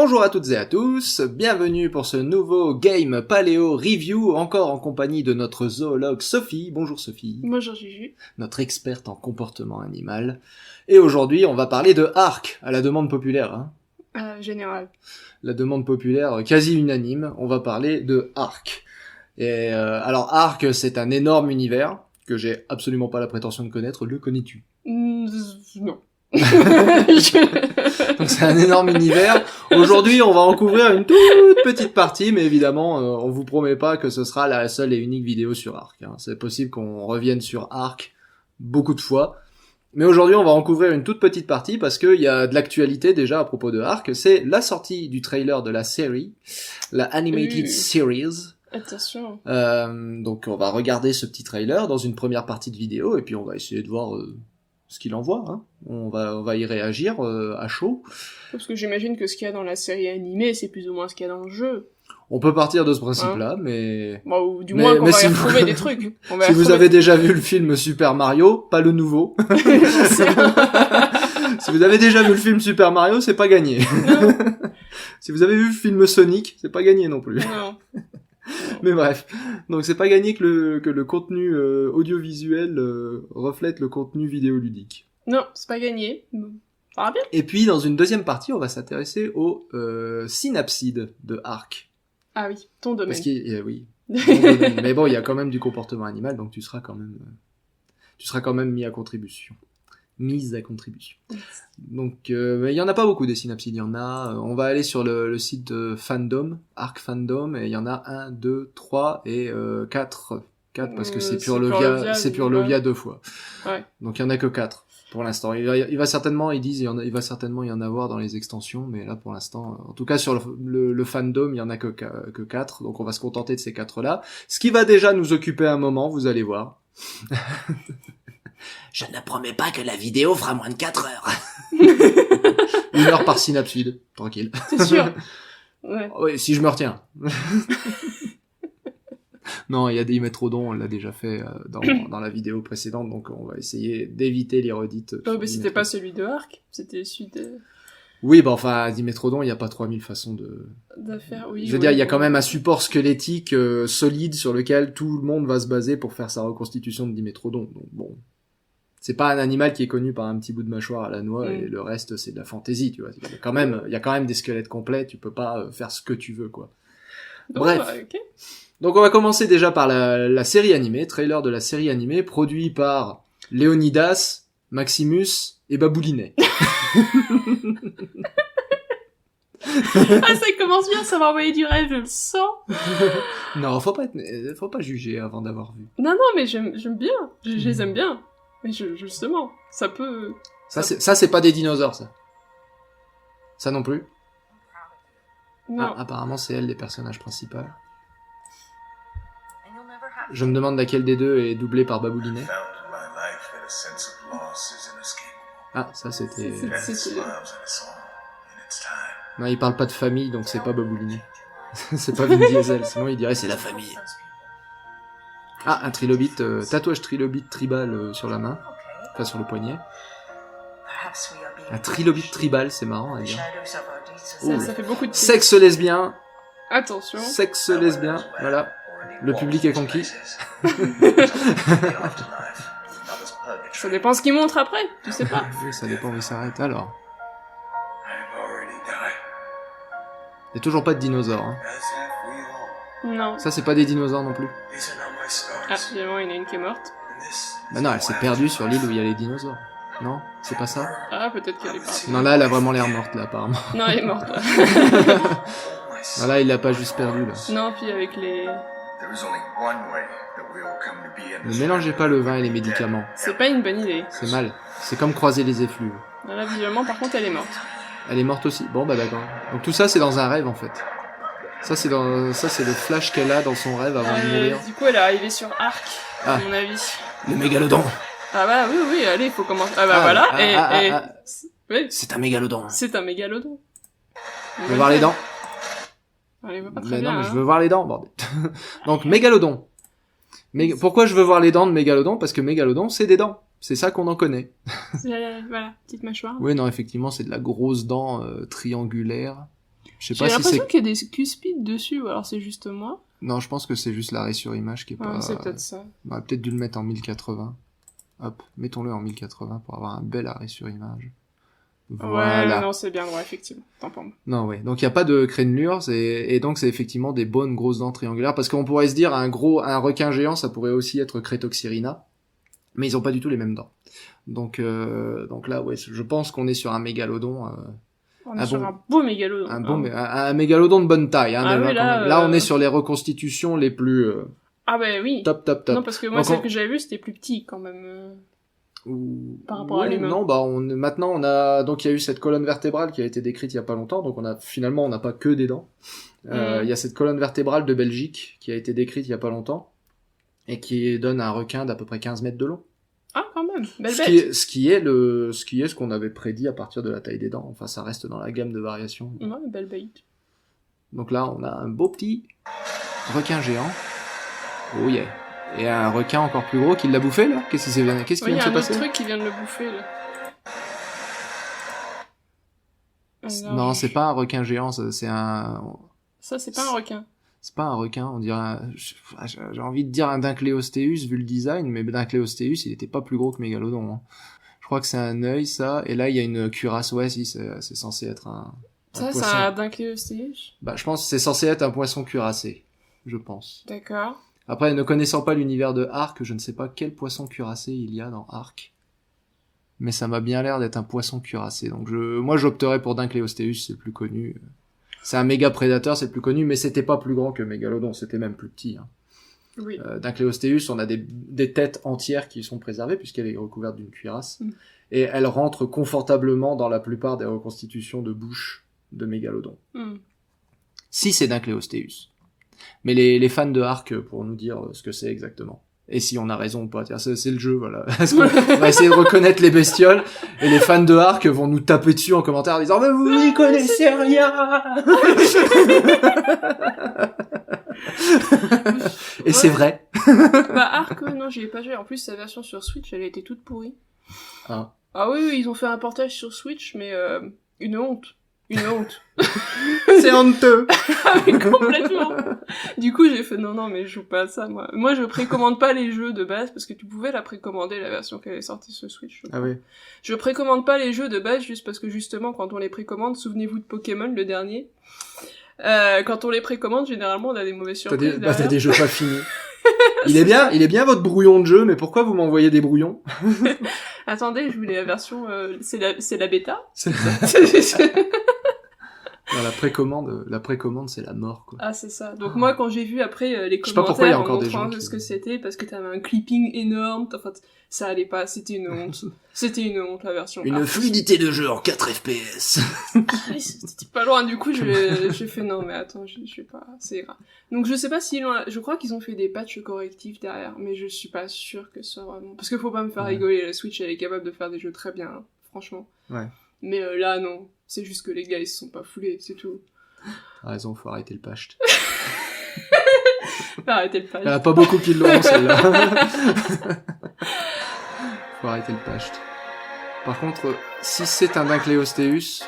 Bonjour à toutes et à tous, bienvenue pour ce nouveau Game Paléo Review, encore en compagnie de notre zoologue Sophie. Bonjour Sophie. Bonjour Juju. Notre experte en comportement animal. Et aujourd'hui, on va parler de Ark, à la demande populaire. Général. La demande populaire quasi unanime, on va parler de Ark. Et alors Ark, c'est un énorme univers que j'ai absolument pas la prétention de connaître. Le connais-tu? Non. Donc c'est un énorme univers. Aujourd'hui, on va en couvrir une toute petite partie, mais évidemment, on vous promet pas que ce sera la seule et unique vidéo sur Ark. C'est possible qu'on revienne sur Ark beaucoup de fois. Mais aujourd'hui, on va en couvrir une toute petite partie parce qu'il y a de l'actualité déjà à propos de Ark. C'est la sortie du trailer de la série, la Animated Series. Attention. Donc on va regarder ce petit trailer dans une première partie de vidéo et puis on va essayer de voir ce qu'il envoie. Hein. On va y réagir à chaud. Parce que j'imagine que ce qu'il y a dans la série animée, c'est plus ou moins ce qu'il y a dans le jeu. On peut partir de ce principe-là, mais... Bon, ou du moins qu'on va y retrouver des trucs. Si vous avez déjà vu le film Super Mario, pas le nouveau. Si vous avez déjà vu le film Super Mario, c'est pas gagné. Si vous avez vu le film Sonic, c'est pas gagné non plus. Non. Mais bref, donc c'est pas gagné que le contenu audiovisuel reflète le contenu vidéoludique. Non, c'est pas gagné. Ça va bien. Et puis dans une deuxième partie, on va s'intéresser au synapside de Ark. Ah oui, ton domaine. Parce qu'il oui. Mais bon, il y a quand même du comportement animal, donc tu seras quand même mise à contribution. Donc, il y en a pas beaucoup des synapsides, il y en a, on va aller sur le site de Fandom, Ark Fandom, et il y en a 1, 2, 3 et 4. 4 parce que c'est Purlovia 2 fois. Ouais. Donc il y en a que 4 pour l'instant. Il va certainement, ils disent, il va certainement y en avoir dans les extensions, mais là pour l'instant, en tout cas sur le Fandom, il y en a que 4, donc on va se contenter de ces 4 là. Ce qui va déjà nous occuper un moment, vous allez voir. Je ne promets pas que la vidéo fera moins de 4 heures. 1 heure par synapside, tranquille. C'est sûr. Ouais. Oui, si je me retiens. Non, il y a des métrodons, on l'a déjà fait dans la vidéo précédente, donc on va essayer d'éviter les redites. Mais c'était pas celui de Ark, c'était celui de... Oui, bah enfin, Dimétrodon, il n'y a pas 3000 façons de faire. Oui, je veux dire, il y a quand même un support squelettique solide sur lequel tout le monde va se baser pour faire sa reconstitution de Dimétrodon. Donc bon, c'est pas un animal qui est connu par un petit bout de mâchoire à la noix et le reste c'est de la fantaisie, tu vois. Il y a quand même des squelettes complets, tu peux pas faire ce que tu veux, quoi. Bref. Bah, okay. Donc on va commencer déjà par la série animée, trailer de la série animée, produit par Léonidas, Maximus et Baboulinet. Ah, ça commence bien, ça va envoyer du rêve, je le sens. Non, faut pas juger avant d'avoir vu. Non, mais j'aime bien, je les aime bien. Mais justement, ça peut... Ça c'est pas des dinosaures, ça. Ça non plus. Non. Ah, apparemment c'est elle les personnages principaux. Je me demande laquelle des deux est doublée par Baboulinet. Ah, ça c'était... Non, il parle pas de famille, donc c'est pas Baboulinet. C'est pas Vin Diesel, sinon il dirait c'est la famille. Ah, un trilobite, tatouage trilobite tribal sur la main, enfin sur le poignet. Un trilobite tribal, c'est marrant à dire. Ça fait beaucoup de... Sexe lesbien. Attention. Sexe lesbien, voilà. Le public est conquis. Ça dépend ce qu'il montre après, tu sais pas. Oui, ça dépend où il s'arrête alors. Il y a toujours pas de dinosaures. Hein. Non. Ça, c'est pas des dinosaures non plus. Ah, finalement, il y en a une qui est morte. Bah non, elle s'est perdue sur l'île où il y a les dinosaures. Non, c'est pas ça. Ah, peut-être qu'elle est partie. Non, là, elle a vraiment l'air morte, là, apparemment. Non, elle est morte, là. Non, là, il l'a pas juste perdue, là. Non, puis avec les... Ne mélangez pas le vin et les médicaments. C'est pas une bonne idée. C'est mal. C'est comme croiser les effluves. Là, visuellement, par contre, elle est morte. Elle est morte aussi. Bon, bah d'accord. Donc tout ça, c'est dans un rêve, en fait. Ça, c'est le flash qu'elle a dans son rêve avant de mourir. Du coup, elle est arrivée sur Ark, à mon avis. Le mégalodon. Ah bah oui, allez, il faut commencer. Ah bah voilà, Oui. C'est un mégalodon. C'est un mégalodon. Je veux voir les dents. On les voit pas très Mais bien. non, mais je veux voir les dents, bordel. Donc, mégalodon. Mais pourquoi je veux voir les dents de mégalodon? Parce que mégalodon, c'est des dents. C'est ça qu'on en connaît. Voilà, petite mâchoire. Oui, non, effectivement, c'est de la grosse dent triangulaire. Je sais J'ai pas si l'impression c'est... qu'il y a des cuspides dessus, ou alors c'est juste moi. Non, je pense que c'est juste l'arrêt sur image qui est pas... Ouais, c'est peut-être ça. On aurait peut-être dû le mettre en 1080. Hop, mettons-le en 1080 pour avoir un bel arrêt sur image. Voilà. Ouais, non, c'est bien droit, effectivement. Tant pour moi. Non, ouais. Donc, il n'y a pas de crénelure, et donc, c'est effectivement des bonnes grosses dents triangulaires, parce qu'on pourrait se dire, un requin géant, ça pourrait aussi être Cretoxyrina, mais ils ont pas du tout les mêmes dents. Donc là, ouais, je pense qu'on est sur un mégalodon, On est sur un beau mégalodon. un mégalodon de bonne taille, hein, Ah déjà, oui, quand même. Là, on est sur les reconstitutions les plus, Ah bah oui. top. Non, parce que moi, Donc, celle que j'avais vue, c'était plus petit, quand même. Par rapport à l'humain. Non, bah maintenant on a donc il y a eu cette colonne vertébrale qui a été décrite il y a pas longtemps, donc on n'a pas que des dents. Il y a cette colonne vertébrale de Belgique qui a été décrite il y a pas longtemps et qui donne un requin d'à peu près 15 mètres de long. Ah, quand même, belle bête. Ce qui est ce qu'on avait prédit à partir de la taille des dents. Enfin, ça reste dans la gamme de variations. Ouais, belle bête. Donc là, on a un beau petit requin géant. Oh yeah. Et un requin encore plus gros qui l'a bouffé, là. Qu'est-ce qui vient de se passer? Il y a un autre truc qui vient de le bouffer, là. Alors, Non, c'est pas un requin géant, c'est un... Ça, c'est pas un requin. C'est pas un requin, on dirait j'ai envie de dire un Dynchleostéus vu le design, mais Dynchleostéus, il était pas plus gros que Mégalodon, hein. Je crois que c'est un œil, ça, et là, il y a une cuirasse, ouais, si, c'est censé être un Ça, poisson. c'est un Dynchleostéus. Bah, je pense que c'est censé être un poisson cuirassé, je pense. D'accord. Après, ne connaissant pas l'univers de Ark, je ne sais pas quel poisson cuirassé il y a dans Ark. Mais ça m'a bien l'air d'être un poisson cuirassé. Donc moi j'opterais pour Dynchleostéus, c'est le plus connu. C'est un méga prédateur, c'est le plus connu, mais c'était pas plus grand que Mégalodon, c'était même plus petit, hein. Oui. Dynchleostéus, on a des têtes entières qui sont préservées puisqu'elle est recouverte d'une cuirasse. Mm. Et elle rentre confortablement dans la plupart des reconstitutions de bouche de Mégalodon. Si c'est Dynchleostéus. Mais les fans de Ark pourront nous dire ce que c'est exactement. Et si on a raison ou pas. Tiens, c'est le jeu, voilà. On va essayer de reconnaître les bestioles, et les fans de Ark vont nous taper dessus en commentaire en disant « Mais vous n'y connaissez rien !» Et c'est vrai. Bah, Ark, non, j'y ai pas joué. En plus, sa version sur Switch, elle a été toute pourrie. Ah. Ah oui, ils ont fait un portage sur Switch, mais une honte. Une honte. C'est honteux. Ah mais complètement. Du coup, j'ai fait non, mais je joue pas à ça, moi. Moi, je précommande pas les jeux de base, parce que tu pouvais la précommander, la version qui est sortie sur Switch. Ah oui. Je précommande pas les jeux de base, juste parce que justement, quand on les précommande, souvenez-vous de Pokémon, le dernier. Quand on les précommande, généralement, on a des mauvaises surprises. T'as des jeux pas finis. Il est bien votre brouillon de jeu, mais pourquoi vous m'envoyez des brouillons? Attendez, je voulais la version, c'est la bêta. Non, la précommande, c'est la mort, quoi. Ah, c'est ça. Donc moi, quand j'ai vu après les Je sais pas pourquoi il y a commentaires en encore des montrant gens qui... ce que c'était, parce que t'avais un clipping énorme, enfin, ça allait pas, c'était une honte. C'était une honte, la version. Une fluidité de jeu en 4 FPS. C'était pas loin, du coup, j'ai fait non, mais attends, je vais pas, c'est grave. Donc je sais pas s'ils ont, je crois qu'ils ont fait des patchs correctifs derrière, mais je suis pas sûre que ce soit vraiment... Parce que faut pas me faire rigoler, la Switch, elle est capable de faire des jeux très bien, hein, franchement. Ouais. Mais là, non. C'est juste que les gars, ils se sont pas foulés, c'est tout. T'as raison, faut arrêter le pacht. Arrêtez le pacht. Il y en a pas beaucoup qui l'auront, celle-là. Faut arrêter le pacht. Par contre, si c'est un Dynchleostéus...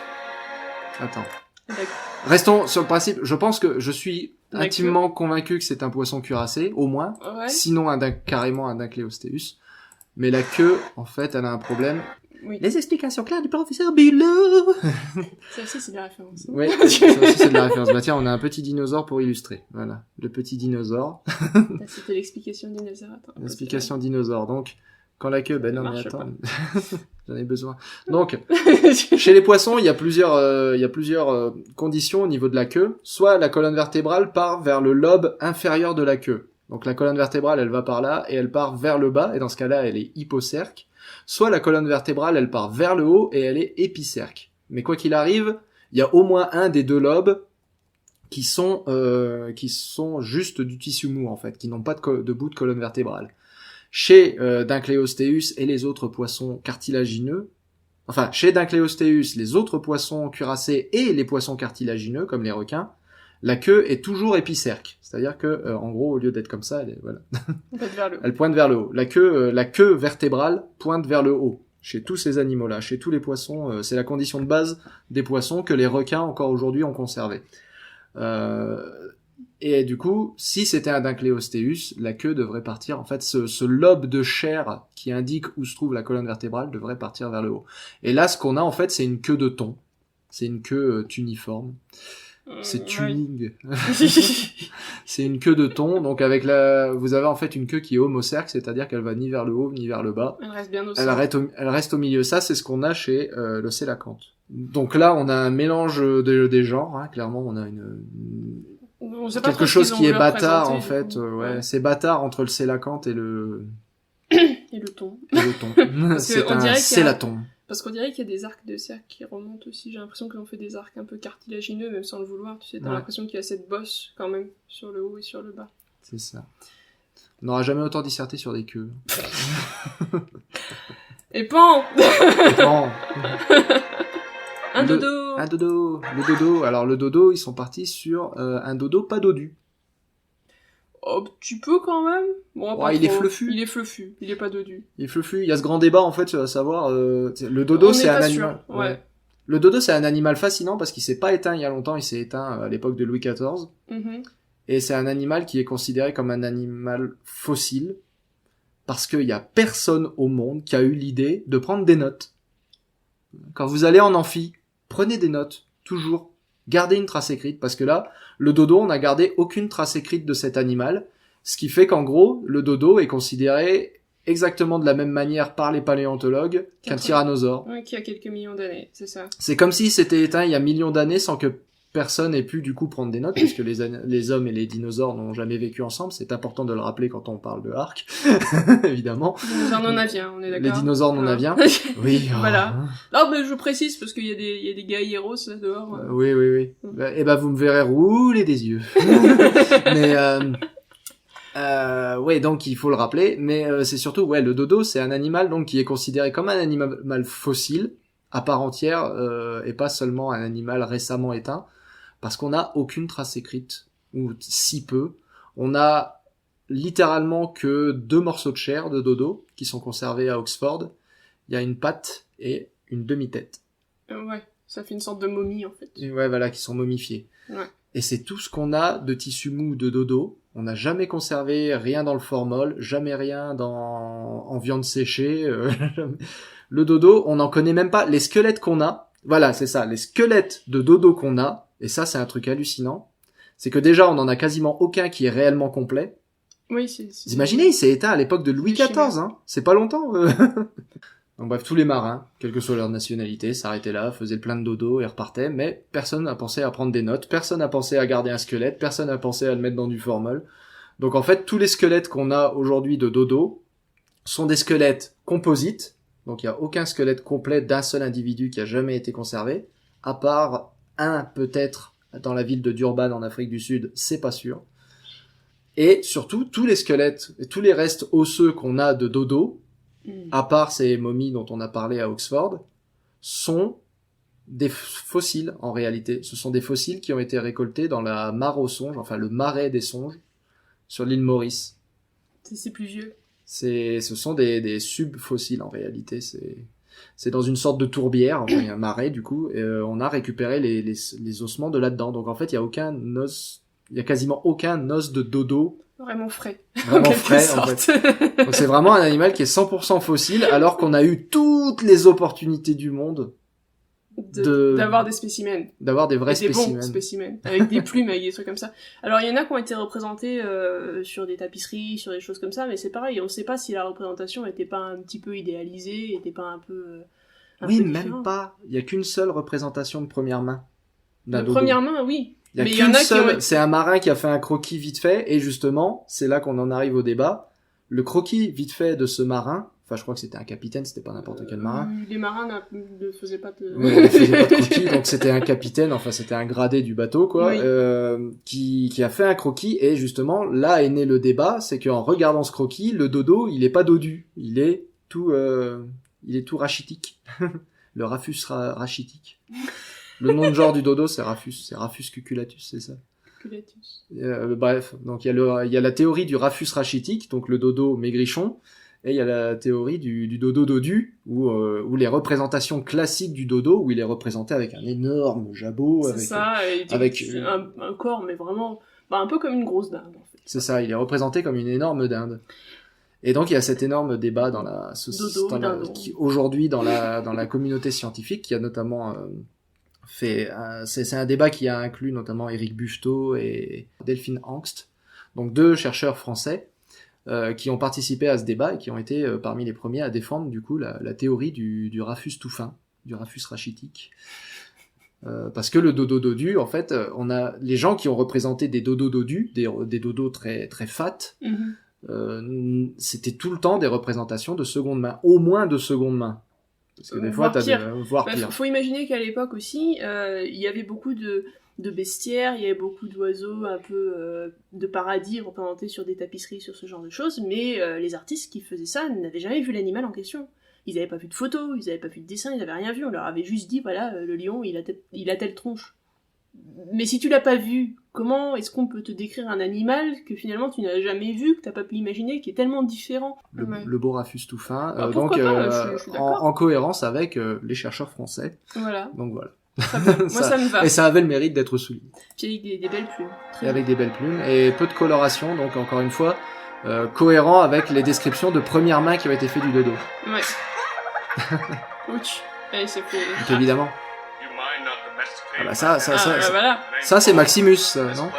Attends. D'accord. Restons sur le principe. Je pense que je suis intimement convaincu que c'est un poisson cuirassé, au moins. Ouais. Sinon, carrément un Dynchleostéus. Mais la queue, en fait, elle a un problème. Oui. Les explications claires du professeur Bulot. Ça aussi, c'est de la référence. Oui, ça aussi, c'est de la référence. Bah tiens, on a un petit dinosaure pour illustrer. Voilà, le petit dinosaure. C'était l'explication du dinosaure. L'explication dinosaure. Donc, quand la queue... Ben non, mais attends. J'en ai besoin. Donc, chez les poissons, il y a plusieurs conditions au niveau de la queue. Soit la colonne vertébrale part vers le lobe inférieur de la queue. Donc la colonne vertébrale, elle va par là, et elle part vers le bas, et dans ce cas-là, elle est hypocerque. Soit la colonne vertébrale, elle part vers le haut, et elle est épicerque. Mais quoi qu'il arrive, il y a au moins un des deux lobes qui sont juste du tissu mou, en fait, qui n'ont pas de bout de colonne vertébrale. Chez Dynchleostéus et les autres poissons cartilagineux, enfin, chez Dynchleostéus, les autres poissons cuirassés et les poissons cartilagineux, comme les requins, la queue est toujours épicerque. C'est-à-dire que, en gros, au lieu d'être comme ça, elle pointe vers le haut. La queue vertébrale pointe vers le haut. chez tous ces animaux-là, chez tous les poissons. C'est la condition de base des poissons que les requins encore aujourd'hui ont conservé. Et du coup, si c'était un Dynchleostéus, la queue devrait partir, en fait, ce lobe de chair qui indique où se trouve la colonne vertébrale devrait partir vers le haut. Et là, ce qu'on a, en fait, c'est une queue de thon. C'est une queue tuniforme. C'est tuning. C'est une queue de thon. Donc vous avez en fait une queue qui est homocerque, c'est-à-dire qu'elle va ni vers le haut, ni vers le bas. Elle reste bien au centre. Elle reste au milieu. Ça, c'est ce qu'on a chez le sélacanthe. Donc là, on a un mélange des genres, hein. Clairement, on a on sait pas quelque trop chose qui est bâtard, présenter, en fait. ouais. C'est bâtard entre le sélacanthe et le thon. et le thon. C'est on dirait un sélaton. Parce qu'on dirait qu'il y a des arcs de cercle qui remontent aussi. J'ai l'impression qu'ils ont fait des arcs un peu cartilagineux, même sans le vouloir. Tu sais, t'as l'impression qu'il y a cette bosse quand même sur le haut et sur le bas. C'est ça. On n'aura jamais autant disserté sur des queues. Et pan. Un dodo. Le dodo. Alors le dodo, ils sont partis sur un dodo pas dodu. Oh, tu peux quand même. Bon, pas il trop. est fleufu. Il est fleufu. Il est pas dodu. Il est fleufu. Il y a ce grand débat en fait à savoir. Le dodo, c'est un animal. Ouais. Le dodo, c'est un animal fascinant parce qu'il s'est pas éteint il y a longtemps. Il s'est éteint à l'époque de Louis XIV. Mm-hmm. Et c'est un animal qui est considéré comme un animal fossile parce qu'il y a personne au monde qui a eu l'idée de prendre des notes. Quand vous allez en amphi, prenez des notes, toujours. Gardez une trace écrite, parce que là, le dodo, on n'a gardé aucune trace écrite de cet animal, ce qui fait qu'en gros, le dodo est considéré exactement de la même manière par les paléontologues qu'un tyrannosaure. Oui, qui a quelques millions d'années, c'est ça. C'est comme s'il s'était éteint il y a millions d'années sans que personne ait pu du coup prendre des notes, puisque les hommes et les dinosaures n'ont jamais vécu ensemble. C'est important de le rappeler quand on parle de Ark, évidemment. Les dinosaures non aviens, on est d'accord. Les dinosaures non aviens. Oui. Voilà. Non, mais je précise parce qu'il y a des gars héros là dehors. Oui. Et vous me verrez rouler des yeux. Mais ouais, donc il faut le rappeler. Mais c'est surtout, le dodo, c'est un animal donc qui est considéré comme un animal fossile à part entière et pas seulement un animal récemment éteint. Parce qu'on n'a aucune trace écrite, ou si peu. On a littéralement que 2 morceaux de chair de dodo qui sont conservés à Oxford. Il y a une patte et une demi-tête. Ouais, ça fait une sorte de momie en fait. Et ouais, voilà, qui sont momifiés. Ouais. Et c'est tout ce qu'on a de tissu mou de dodo. On n'a jamais conservé rien dans le formol, jamais rien en viande séchée. Le dodo, on n'en connaît même pas. Les squelettes qu'on a, voilà, c'est ça, les squelettes de dodo qu'on a, et ça, c'est un truc hallucinant. C'est que déjà, on en a quasiment aucun qui est réellement complet. Oui, Vous imaginez, il s'est éteint à l'époque de Louis XIV, hein. C'est pas longtemps. Donc bref, tous les marins, quelle que soit leur nationalité, s'arrêtaient là, faisaient le plein de dodo et repartaient, mais personne n'a pensé à prendre des notes, personne n'a pensé à garder un squelette, personne n'a pensé à le mettre dans du formol. Donc en fait, tous les squelettes qu'on a aujourd'hui de dodo sont des squelettes composites, donc il n'y a aucun squelette complet d'un seul individu qui a jamais été conservé, à part un peut-être dans la ville de Durban en Afrique du Sud, c'est pas sûr. Et surtout, tous les squelettes, et tous les restes osseux qu'on a de dodo, à part ces momies dont on a parlé à Oxford, sont des fossiles en réalité. Ce sont des fossiles qui ont été récoltés dans la mare aux songes, enfin le marais des songes, sur l'île Maurice. C'est plus vieux. Ce sont des subfossiles en réalité. C'est dans une sorte de tourbière, enfin, il y a un marais du coup, et on a récupéré les ossements de là-dedans. Donc en fait, il y a quasiment aucun os de dodo. Vraiment frais. Vraiment frais, en fait. Donc c'est vraiment un animal qui est 100% fossile, alors qu'on a eu toutes les opportunités du monde d'avoir des spécimens. D'avoir des vrais spécimens. Des bons spécimens. Avec des plumes, avec des trucs comme ça. Alors, il y en a qui ont été représentés sur des tapisseries, sur des choses comme ça, mais c'est pareil, on sait pas si la représentation était pas un petit peu idéalisée, était pas un peu... Oui, même pas. Il y a qu'une seule représentation de première main. De première main, oui. Mais il y en a c'est un marin qui a fait un croquis vite fait, et justement, c'est là qu'on en arrive au débat. Le croquis vite fait de ce marin, enfin je crois que c'était un capitaine, c'était pas n'importe quel marin. Les marins ne faisaient pas de... Oui, ils faisaient pas de croquis, donc c'était un capitaine, enfin c'était un gradé du bateau, quoi, oui. Qui a fait un croquis, et justement, là est né le débat, c'est qu'en regardant ce croquis, le dodo, il est pas dodu, il est tout rachitique. Le Raphus rachitique. Le nom de genre du dodo, c'est Raphus cuculatus, c'est ça. Cuculatus. Bref, donc il y a la théorie du Raphus rachitique, donc le dodo maigrichon, Et il y a la théorie du dodo dodu, où les représentations classiques du dodo, où il est représenté avec un énorme jabot, C'est ça, et avec un corps, mais vraiment, un peu comme une grosse dinde, en fait. c'est ça, il est représenté comme une énorme dinde. Et donc il y a cet énorme débat aujourd'hui dans la communauté scientifique, qui a notamment c'est un débat qui a inclus notamment Éric Buffetot et Delphine Angst, donc 2 chercheurs français qui ont participé à ce débat et qui ont été parmi les premiers à défendre du coup la théorie du rafus tout fin, du rafus rachitique. Parce que le dodo dodu, en fait, on a les gens qui ont représenté des dodos dodus, des dodos très très fat. C'était tout le temps des représentations de seconde main, au moins de seconde main. Parce que des fois, voire pire. Faut imaginer qu'à l'époque aussi, il y avait beaucoup de bestiaires, il y avait beaucoup d'oiseaux un peu de paradis représentés sur des tapisseries, sur ce genre de choses, mais les artistes qui faisaient ça n'avaient jamais vu l'animal en question. Ils n'avaient pas vu de photos, ils n'avaient pas vu de dessin, ils n'avaient rien vu, on leur avait juste dit, voilà, le lion, il a telle tronche. Mais si tu l'as pas vu, comment est-ce qu'on peut te décrire un animal que finalement tu n'as jamais vu, que t'as pas pu imaginer, qui est tellement différent? Le beau rafus tout fin, donc je suis en cohérence avec les chercheurs français. Voilà. Donc voilà. Moi ça me va. Et ça avait le mérite d'être souligné. Puis avec des belles plumes. Et avec des belles plumes et peu de coloration, donc encore une fois cohérent avec les descriptions de première main qui ont été faites du dodo. Ouais. Ouch. Et c'est fait. Donc évidemment. Ah bah ça, voilà. Ça c'est Maximus, non?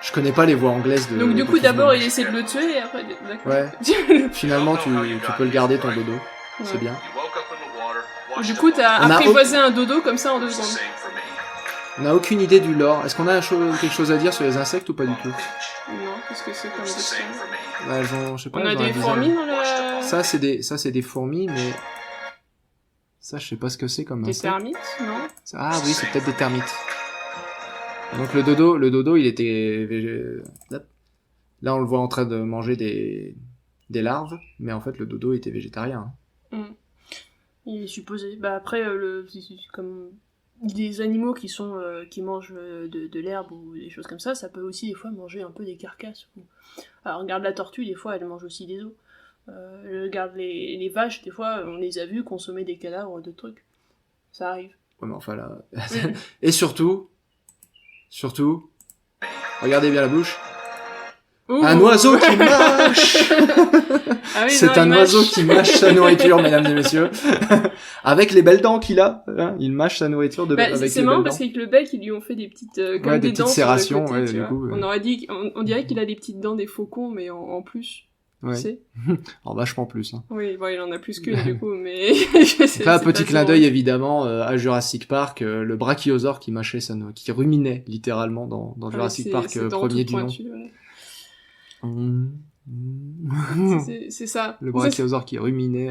Je connais pas les voix anglaises de... Donc du coup d'abord il essaie de le tuer et après... D'accord. Ouais. Finalement tu peux le garder ton dodo. Ouais. C'est bien. Du coup t'as apprivoisé un dodo comme ça en 2 secondes. On n'a aucune idée du lore. Est-ce qu'on a quelque chose à dire sur les insectes ou pas du tout? Non, qu'est-ce que c'est comme dessin? Bah, je sais pas. On a des fourmis dans la... Ça c'est des fourmis, mais... Ça, je sais pas ce que c'est comme insecte. Des termites, non? Ah oui, c'est peut-être des termites. Donc le dodo, il était... Là, on le voit en train de manger des larves, mais en fait, le dodo était végétarien. Il est supposé. Bah après, comme des animaux qui mangent de l'herbe ou des choses comme ça peut aussi des fois manger un peu des carcasses. Alors regarde la tortue, des fois, elle mange aussi des os. Regarde les vaches, des fois, on les a vues consommer des cadavres de trucs. Ça arrive. Ouais, mais enfin là... Et surtout, regardez bien la bouche. Ouh. Un oiseau qui mâche. Ah oui, c'est un oiseau qui mâche sa nourriture, mesdames et messieurs. Avec les belles dents qu'il a, hein, il mâche sa nourriture avec les belles dents. C'est marrant parce qu'avec le bec, ils lui ont fait des petites comme des dents serrations, sur le côté, du coup. On dirait qu'il a des petites dents des faucons, mais en plus. Ouais. Tu sais. Alors vachement plus. Hein. Oui, bon, il en a plus qu'une du coup, mais... Là, petit clin d'œil évidemment à Jurassic Park, le brachiosaure qui mâchait qui ruminait littéralement dans Jurassic Park premier du nom. Ouais. C'est ça. Le brachiosaure qui ruminait,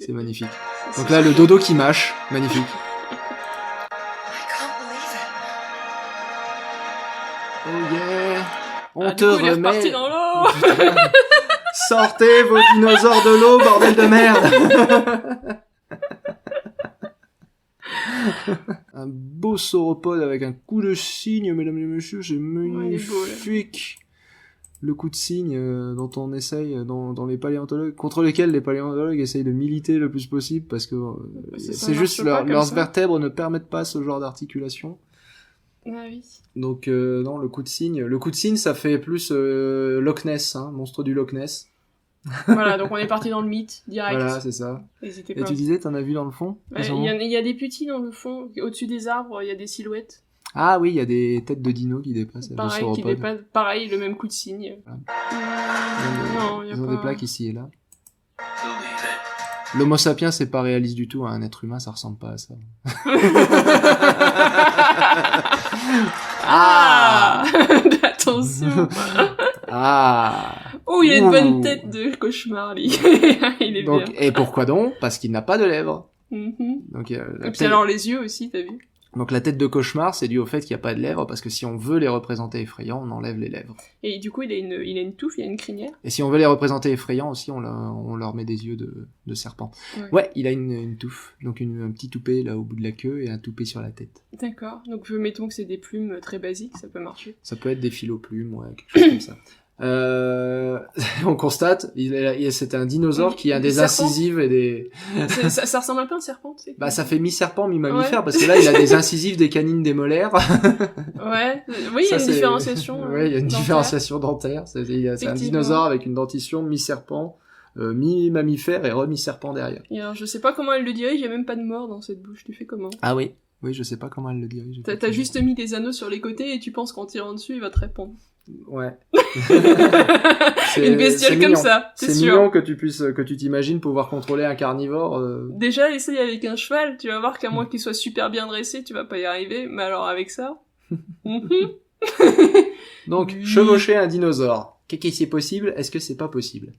c'est magnifique. Donc là, le dodo qui mâche, magnifique. Oh yeah! On te remet. Il est reparti dans l'eau. Sortez vos dinosaures de l'eau, bordel de merde. Un beau sauropode avec un coup de cygne, mesdames et messieurs, c'est magnifique. Le coup de cygne dont on essaye dans les paléontologues, contre lesquels les paléontologues essayent de militer le plus possible parce que c'est juste leurs vertèbres ne permettent pas ce genre d'articulation. Ah oui. Donc non, le coup de cygne ça fait plus Loch Ness, hein, monstre du Loch Ness. Voilà, donc on est parti dans le mythe direct. Voilà, c'est ça. N'hésitez pas. Et tu disais, t'en as vu dans le fond? Il y a des petits dans le fond, au-dessus des arbres, il y a des silhouettes. Ah oui, il y a des têtes de dinos qui dépassent. Pareil, le même coup de cygne. Non, il y a pas... Ils ont des plaques ici et là. L'homo sapiens, c'est pas réaliste du tout, hein. Un être humain, ça ressemble pas à ça. Ah attention. Oh, il a une bonne tête de cauchemar, lui. Il est donc, bien. Et pourquoi donc? Parce qu'il n'a pas de lèvres. Donc, et puis alors les yeux aussi, t'as vu? Donc la tête de cauchemar, c'est dû au fait qu'il n'y a pas de lèvres, parce que si on veut les représenter effrayants, on enlève les lèvres. Et du coup, il a une touffe, il a une crinière. Et si on veut les représenter effrayants aussi, on leur met des yeux de serpent. Ouais, il a une touffe, donc un petit toupet là au bout de la queue et un toupet sur la tête. D'accord, donc mettons que c'est des plumes très basiques, ça peut marcher. Ça peut être des filoplumes, ouais, quelque chose comme ça. On constate, c'est un dinosaure qui a des Serpent. incisives et des... Ça ressemble un peu à un serpent, tu sais. Bah, ça fait mi-serpent, mi-mammifère, Ouais. parce que là, il a des incisives, des canines, des molaires. Ouais. Oui, il y a une différenciation. Ouais, il y a une dentaire. différenciation dentaire. C'est un Effectivement. dinosaure avec une dentition mi-serpent, mi-mammifère et re-mi-serpent derrière. Et alors, je sais pas comment elle le dirige, il y a même pas de mort dans cette bouche. Tu fais comment? Ah oui. Oui, je sais pas comment elle le dirige. T'as juste mis des anneaux sur les côtés et tu penses qu'en tirant dessus, il va te répondre. Ouais. Une bestiole comme ça, c'est sûr. mignon que tu t'imagines pouvoir contrôler un carnivore. Déjà, essaye avec un cheval, tu vas voir qu'à moins qu'il soit super bien dressé, tu vas pas y arriver, mais alors avec ça... Donc, Oui. chevaucher un dinosaure. Qu'est-ce que c'est possible? Est-ce que c'est pas possible?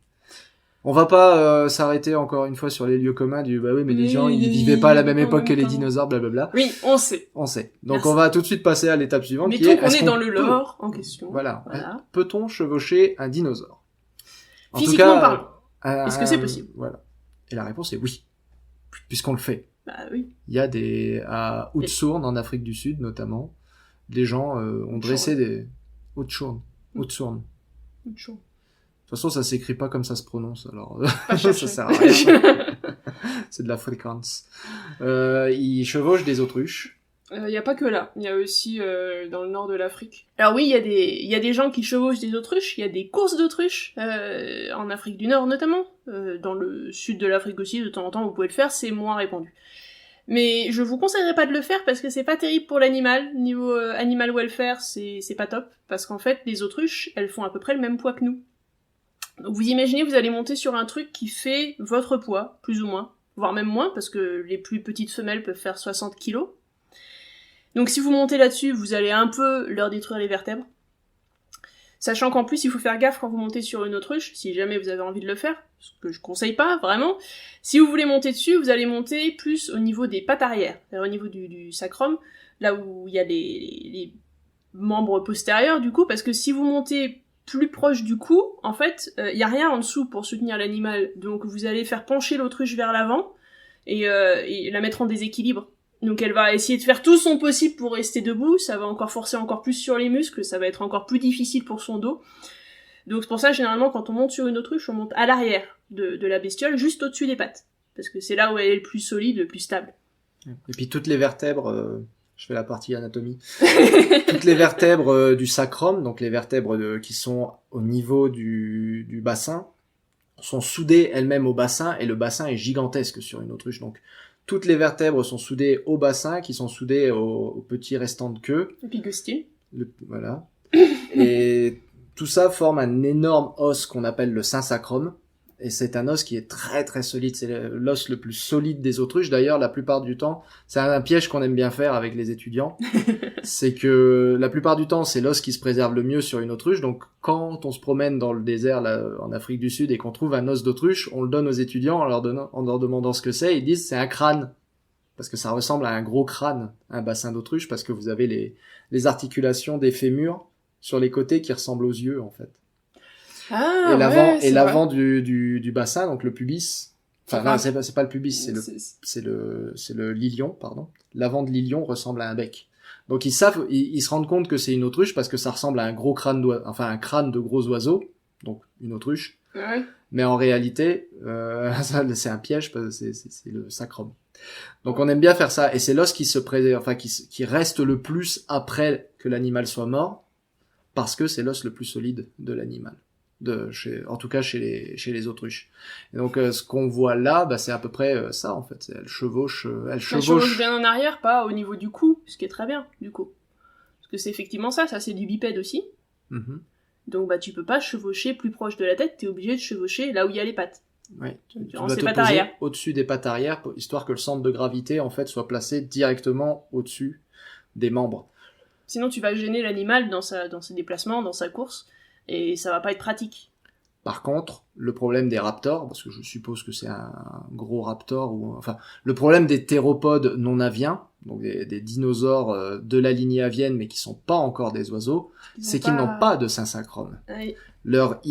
On va pas s'arrêter encore une fois sur les lieux communs du bah oui mais les gens ils vivaient pas à la même époque que les dinosaures blablabla. Oui, on sait. On sait. Donc Merci. on va tout de suite passer à l'étape suivante qui Mettons est qu'on est-ce est qu'on dans le peut- lore en question. Voilà. Voilà. Peut-on chevaucher un dinosaure? En Physiquement tout cas, parlant. Est-ce que c'est possible? Voilà. Et la réponse est oui. Puisqu'on le fait. Bah oui. Il y a à Outsourn en Afrique du Sud notamment, des gens ont dressé des Outsourn. Outsourn. Chaud. De toute façon, ça s'écrit pas comme ça se prononce, alors Pas ça chercher. sert à rien. C'est de la fréquence. Ils chevauchent des autruches. Il y a pas que là, il y a aussi dans le nord de l'Afrique. Alors oui, il y a des gens qui chevauchent des autruches, il y a des courses d'autruches, en Afrique du Nord notamment, dans le sud de l'Afrique aussi, de temps en temps vous pouvez le faire, c'est moins répandu. Mais je vous conseillerais pas de le faire parce que c'est pas terrible pour l'animal, niveau animal welfare c'est pas top, parce qu'en fait les autruches, elles font à peu près le même poids que nous. Donc vous imaginez, vous allez monter sur un truc qui fait votre poids, plus ou moins, voire même moins, parce que les plus petites femelles peuvent faire 60 kilos. Donc si vous montez là-dessus, vous allez un peu leur détruire les vertèbres. Sachant qu'en plus, il faut faire gaffe quand vous montez sur une autruche, si jamais vous avez envie de le faire, ce que je conseille pas, vraiment. Si vous voulez monter dessus, vous allez monter plus au niveau des pattes arrière, c'est-à-dire au niveau du sacrum, là où il y a les membres postérieurs, du coup, parce que si vous montez plus proche du cou, en fait, il y a rien en dessous pour soutenir l'animal, donc vous allez faire pencher l'autruche vers l'avant, et la mettre en déséquilibre. Donc elle va essayer de faire tout son possible pour rester debout, ça va encore forcer encore plus sur les muscles, ça va être encore plus difficile pour son dos. Donc c'est pour ça, généralement, quand on monte sur une autruche, on monte à l'arrière de la bestiole, juste au-dessus des pattes. Parce que c'est là où elle est le plus solide, le plus stable. Et puis toutes les vertèbres, je fais la partie anatomie, toutes les vertèbres du sacrum, donc les vertèbres qui sont au niveau du bassin, sont soudées elles-mêmes au bassin, et le bassin est gigantesque sur une autruche. Donc toutes les vertèbres sont soudées au bassin, qui sont soudées au petit restant de queue. Épigostile. Voilà. Et tout ça forme un énorme os qu'on appelle le saint sacrum. Et c'est un os qui est très très solide. C'est l'os le plus solide des autruches. D'ailleurs, la plupart du temps, c'est un piège qu'on aime bien faire avec les étudiants. C'est que la plupart du temps, c'est l'os qui se préserve le mieux sur une autruche. Donc, quand on se promène dans le désert là, en Afrique du Sud et qu'on trouve un os d'autruche, on le donne aux étudiants en leur demandant ce que c'est. Ils disent c'est un crâne. Parce que ça ressemble à un gros crâne, un bassin d'autruche, parce que vous avez les articulations des fémurs sur les côtés qui ressemblent aux yeux, en fait. Ah, Et l'avant, ouais, et l'avant du bassin, donc le pubis. Enfin, non, c'est pas le pubis, c'est le l'ilion, pardon. L'avant de l'ilion ressemble à un bec. Donc ils se rendent compte que c'est une autruche parce que ça ressemble à un gros crâne un crâne de gros oiseau. Donc une autruche. Ouais. Mais en réalité, c'est un piège parce que c'est le sacrum. Donc on aime bien faire ça. Et c'est l'os qui se préserve, enfin, qui reste le plus après que l'animal soit mort. Parce que c'est l'os le plus solide de l'animal. En tout cas chez les autruches. Et donc ce qu'on voit là, bah, c'est à peu près ça en fait. Elle chevauche Elle chevauche bien en arrière, pas au niveau du cou, ce qui est très bien, du coup. Parce que c'est effectivement ça c'est du bipède aussi. Mm-hmm. Donc bah tu peux pas chevaucher plus proche de la tête, t'es obligé de chevaucher là où il y a les pattes. Oui. Tu En dois ses te pattes poser arrière. au-dessus des pattes arrière, histoire que le centre de gravité en fait soit placé directement au-dessus des membres. Sinon tu vas gêner l'animal dans ses déplacements, dans sa course, et ça va pas être pratique. Par contre, le problème des raptors, parce que je suppose que c'est un gros raptor, le problème des théropodes non aviens, donc des dinosaures de la lignée avienne, mais qui sont pas encore des oiseaux, c'est qu'ils n'ont pas de saint sacrum. Oui. Leurs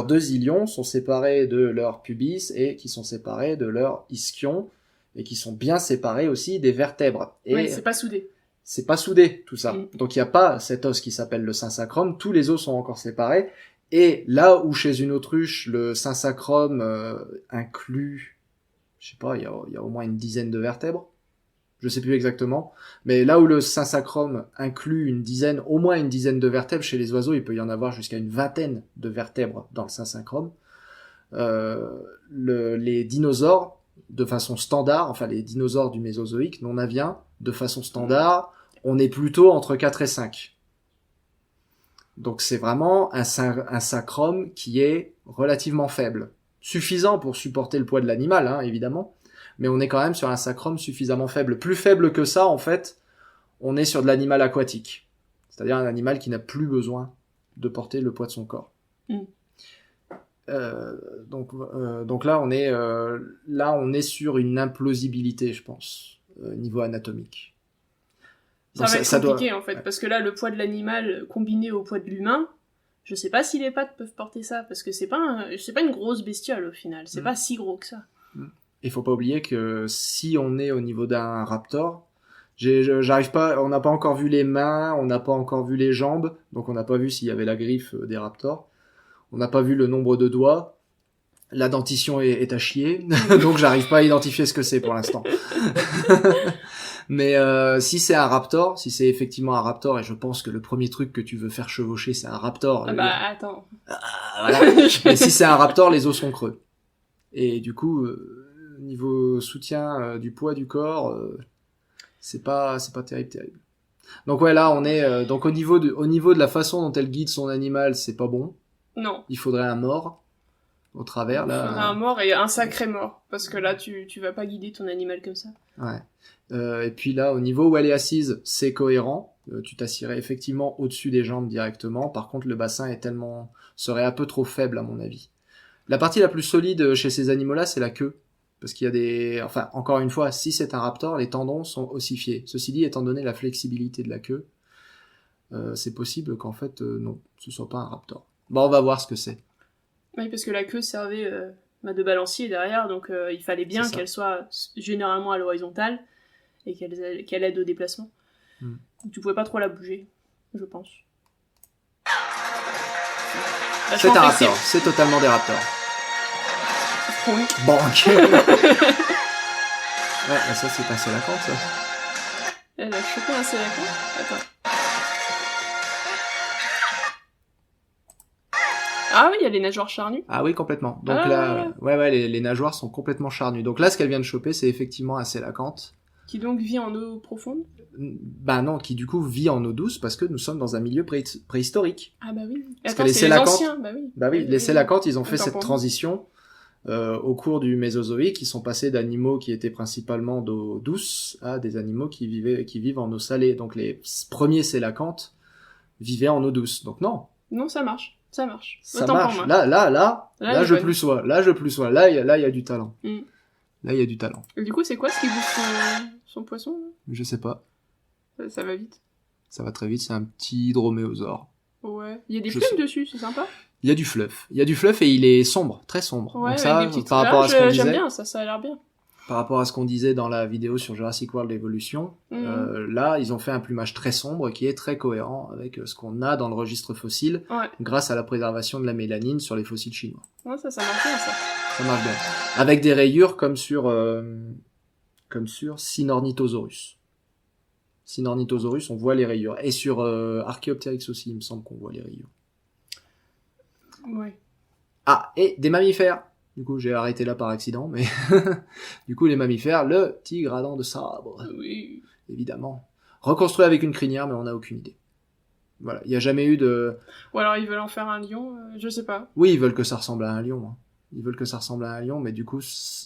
deux ilions sont séparés de leur pubis et qui sont séparés de leur ischion et qui sont bien séparés aussi des vertèbres. Et Ouais, c'est pas soudé. c'est pas soudé tout ça. Mm. Donc il y a pas cet os qui s'appelle le synsacrum, tous les os sont encore séparés. Et là où chez une autruche, le synsacrum inclut, je sais pas, il y a au moins une dizaine de vertèbres. Je sais plus exactement. Mais là où le synsacrum inclut au moins une dizaine de vertèbres, chez les oiseaux, il peut y en avoir jusqu'à une vingtaine de vertèbres dans le synsacrum. Les dinosaures, de façon standard, enfin les dinosaures du Mésozoïque non aviens, de façon standard, on est plutôt entre 4 et 5. Donc c'est vraiment un sacrum qui est relativement faible. Suffisant pour supporter le poids de l'animal, hein, évidemment, mais on est quand même sur un sacrum suffisamment faible. Plus faible que ça, en fait, on est sur de l'animal aquatique. C'est-à-dire un animal qui n'a plus besoin de porter le poids de son corps. Mm. Donc là, on est sur une implausibilité, je pense, niveau anatomique. Ça va être compliqué, en fait, parce que là, le poids de l'animal combiné au poids de l'humain, je sais pas si les pattes peuvent porter ça, parce que c'est pas une grosse bestiole, au final. C'est pas si gros que ça. Il faut pas oublier que si on est au niveau d'un raptor, j'arrive pas, on n'a pas encore vu les mains, on n'a pas encore vu les jambes, donc on n'a pas vu s'il y avait la griffe des raptors. On n'a pas vu le nombre de doigts. La dentition est à chier, donc j'arrive pas à identifier ce que c'est pour l'instant. Mais si c'est un raptor, si c'est effectivement un raptor, et je pense que le premier truc que tu veux faire chevaucher, c'est un raptor. Ah bah, attends. Voilà. Mais si c'est un raptor, les os sont creux. Et du coup, niveau soutien du poids du corps, c'est pas terrible. Donc ouais, là on est donc au niveau de la façon dont elle guide son animal, c'est pas bon. Non. Il faudrait un mort au travers. Il faudrait un mort et un sacré mort, parce que là tu vas pas guider ton animal comme ça. Ouais. Et puis là, au niveau où elle est assise, c'est cohérent. Tu t'assierais effectivement au-dessus des jambes directement. Par contre, le bassin serait un peu trop faible à mon avis. La partie la plus solide chez ces animaux-là, c'est la queue. Parce qu'il y a enfin, encore une fois, si c'est un raptor, les tendons sont ossifiés. Ceci dit, étant donné la flexibilité de la queue, c'est possible qu'en fait, non, ce soit pas un raptor. Bon, on va voir ce que c'est. Oui, parce que la queue servait de balancier derrière, donc il fallait bien qu'elle soit généralement à l'horizontale et qu'elle aide au déplacement. Donc, tu pouvais pas trop la bouger, je pense. C'est un raptor, c'est totalement des raptors. Oui. Banque. Ouais, ça c'est un sélacanthe, ça. Elle a chopé un sélacanthe. Attends. Ah oui, il y a les nageoires charnues. Ah oui, complètement. Donc là, ouais, les nageoires sont complètement charnues. Donc là, ce qu'elle vient de choper, c'est effectivement un sélacanthe. Qui donc vit en eau profonde ? Bah non, qui du coup vit en eau douce parce que nous sommes dans un milieu préhistorique. Ah bah oui. Parce attends, que les c'est les anciens, bah oui. Bah oui, les sélacanthes, ils ont fait cette transition au cours du Mésozoïque. Ils sont passés d'animaux qui étaient principalement d'eau douce à des animaux qui vivent en eau salée. Donc les premiers sélacanthes vivaient en eau douce. Donc non. Non, ça marche. Ça marche. Ça marche. Là, je plus sois. Là, il y a du talent. Mm. Là, il y a du talent. Et du coup, c'est quoi ce qui bouffe son poisson là ? Je sais pas. Ça va vite. Ça va très vite, c'est un petit droméosaure. Ouais. Il y a des plumes dessus, c'est sympa. Il y a du fluff. Il y a du fluff et il est sombre, très sombre. Ouais, donc ça, avec des petites par rapport à ce qu'on disait. J'aime bien, ça a l'air bien. Par rapport à ce qu'on disait dans la vidéo sur Jurassic World Evolution, là, ils ont fait un plumage très sombre qui est très cohérent avec ce qu'on a dans le registre fossile, grâce à la préservation de la mélanine sur les fossiles chinois. Ouais, ça marche bien, ça. Ça marche bien. Avec des rayures comme sur Sinornithosaurus. Sinornithosaurus, on voit les rayures. Et sur Archaeopteryx aussi, il me semble qu'on voit les rayures. Ouais. Ah, et des mammifères. Du coup, j'ai arrêté là par accident, mais du coup, les mammifères, le tigre à dents de sabre. Oui. Évidemment. Reconstruit avec une crinière, mais on n'a aucune idée. Voilà, il n'y a jamais eu de... Ou alors ils veulent en faire un lion, je sais pas. Oui, ils veulent que ça ressemble à un lion. Hein. Ils veulent que ça ressemble à un lion, mais du coup,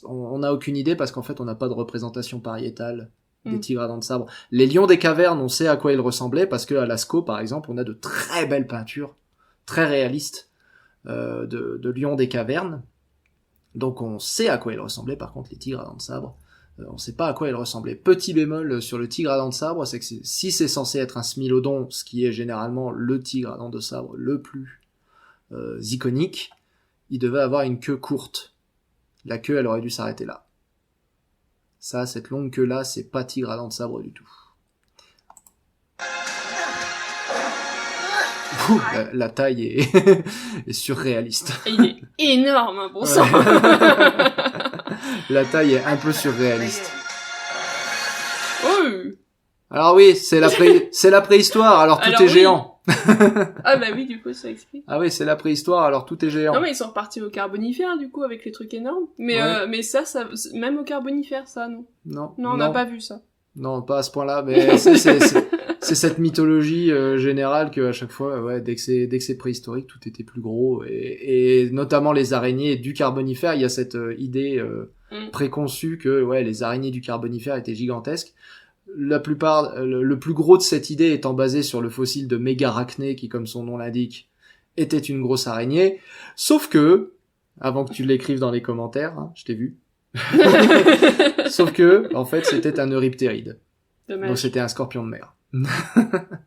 on n'a aucune idée parce qu'en fait, on n'a pas de représentation pariétale des tigres à dents de sabre. Les lions des cavernes, on sait à quoi ils ressemblaient parce qu'à Lascaux, par exemple, on a de très belles peintures, très réalistes, de lions des cavernes. Donc on sait à quoi ils ressemblaient, par contre les tigres à dents de sabre, on sait pas à quoi ils ressemblaient. Petit bémol sur le tigre à dents de sabre, c'est que si c'est censé être un smilodon, ce qui est généralement le tigre à dents de sabre le plus iconique, il devait avoir une queue courte. La queue, elle aurait dû s'arrêter là. Ça, cette longue queue-là, c'est pas tigre à dents de sabre du tout. la taille est, est surréaliste. Et il est énorme, hein, bon sang. La taille est un peu surréaliste. Oh. Alors oui, c'est la préhistoire, alors tout Alors est oui. géant. Ah bah oui, du coup, ça explique. Ah oui, c'est la préhistoire, alors tout est géant. Non mais ils sont repartis au Carbonifère, du coup, avec les trucs énormes. Mais, Ouais. mais ça, même au Carbonifère, ça, non. Non, Non, on n'a pas vu ça. Non, pas à ce point-là, mais c'est cette mythologie générale que à chaque fois, ouais, dès que c'est préhistorique, tout était plus gros, et notamment les araignées du Carbonifère, il y a cette idée préconçue que ouais, les araignées du Carbonifère étaient gigantesques. La plupart, le plus gros de cette idée étant basé sur le fossile de Mégarachné, qui, comme son nom l'indique, était une grosse araignée. Sauf que, avant que tu l'écrives dans les commentaires, hein, je t'ai vu. Sauf que, en fait, c'était un euryptéride. Dommage. Donc c'était un scorpion de mer.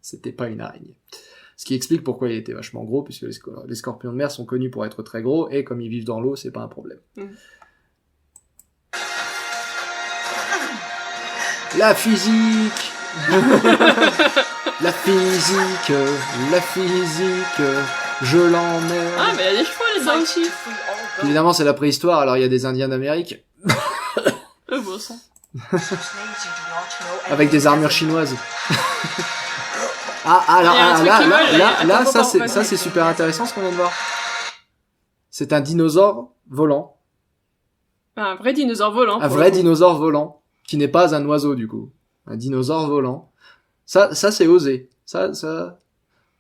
C'était pas une araignée. Ce qui explique pourquoi il était vachement gros, puisque les scorpions de mer sont connus pour être très gros, et comme ils vivent dans l'eau, c'est pas un problème. La physique. La physique, je l'emmerde. Ah, mais il y a des chevaux là-dedans aussi. Évidemment, c'est la préhistoire, alors il y a des Indiens d'Amérique, Bon sang. avec des armures chinoises. Il y a un truc qui vole, là, attends, ça vas-y. c'est super intéressant ce qu'on vient de voir. C'est un dinosaure volant. Un vrai dinosaure volant. Un pour vrai le coup. dinosaure volant, qui n'est pas un oiseau du coup. Un dinosaure volant. Ça c'est osé. Ça.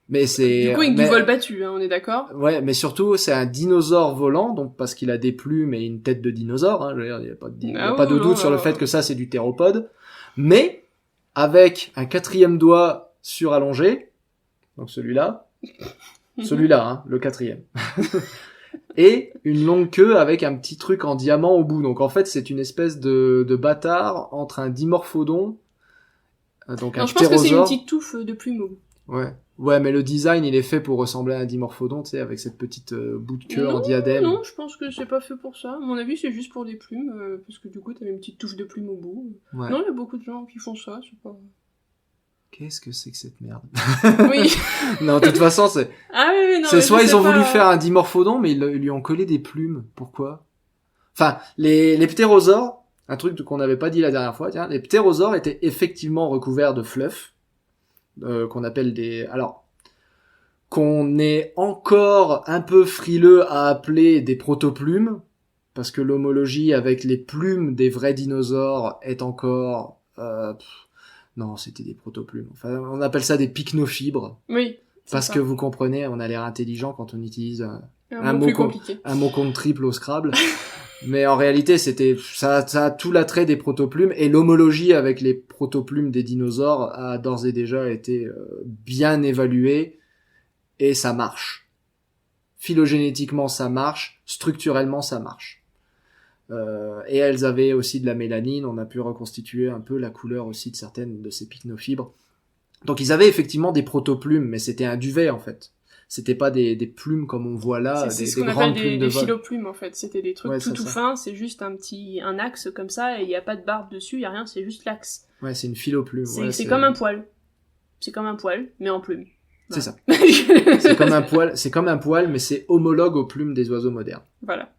Mais c'est. Du coup, avec mais- du vol battu, hein, on est d'accord. Ouais, mais surtout c'est un dinosaure volant, donc parce qu'il a des plumes et une tête de dinosaure. Hein, je veux dire, il y a pas de, il y a Ah pas de oui, doute non, sur le non. fait que ça c'est du théropode. Mais avec un quatrième doigt surallongé, donc celui-là, hein, le quatrième. Et une longue queue avec un petit truc en diamant au bout. Donc en fait, c'est une espèce de bâtard entre un dimorphodon, donc un Non, je pense que c'est une ptérosaure. petite touffe de plume au bout. Ouais. Ouais, mais le design, il est fait pour ressembler à un dimorphodon, tu sais, avec cette petite bout de queue en Non, diadème. Non, je pense que c'est pas fait pour ça. À mon avis, c'est juste pour des plumes, parce que du coup, t'avais une petite touffe de plume au bout. Ouais. Non, il y a beaucoup de gens qui font ça, c'est pas... Qu'est-ce que c'est que cette merde? Oui. Non, de toute façon, c'est Ah oui, oui, non. c'est mais soit je ils sais ont pas. voulu faire un dimorphodon, mais ils lui ont collé des plumes. Pourquoi? Enfin, les ptérosaures, un truc qu'on n'avait pas dit la dernière fois, tiens, les ptérosaures étaient effectivement recouverts de fluff, qu'on appelle des... Alors, qu'on est encore un peu frileux à appeler des protoplumes, parce que l'homologie avec les plumes des vrais dinosaures est encore... non, c'était des protoplumes. Enfin, on appelle ça des pycnofibres, Oui. c'est parce ça. que vous comprenez, on a l'air intelligent quand on utilise un Un mot mot plus com- compliqué. un mot compte triple au Scrabble. Mais en réalité, ça a tout l'attrait des protoplumes, et l'homologie avec les protoplumes des dinosaures a d'ores et déjà été bien évaluée, et ça marche. Phylogénétiquement, ça marche. Structurellement, ça marche. Et elles avaient aussi de la mélanine. On a pu reconstituer un peu la couleur aussi de certaines de ces pycnofibres. Donc ils avaient effectivement des protoplumes, mais c'était un duvet en fait. C'était pas des plumes comme on voit là, C'est des ce qu'on grandes appelle plumes de des vol. phyloplumes, en fait. C'était des trucs Ouais, tout c'est ça. fins, c'est juste un axe comme ça, et il n'y a pas de barbe dessus, il n'y a rien, c'est juste l'axe. Ouais, c'est une phyloplume. C'est Ouais, c'est comme un poil. C'est comme un poil, mais en plume. C'est ça. Voilà. C'est comme un poil. C'est comme un poil, mais c'est homologue aux plumes des oiseaux modernes. Voilà.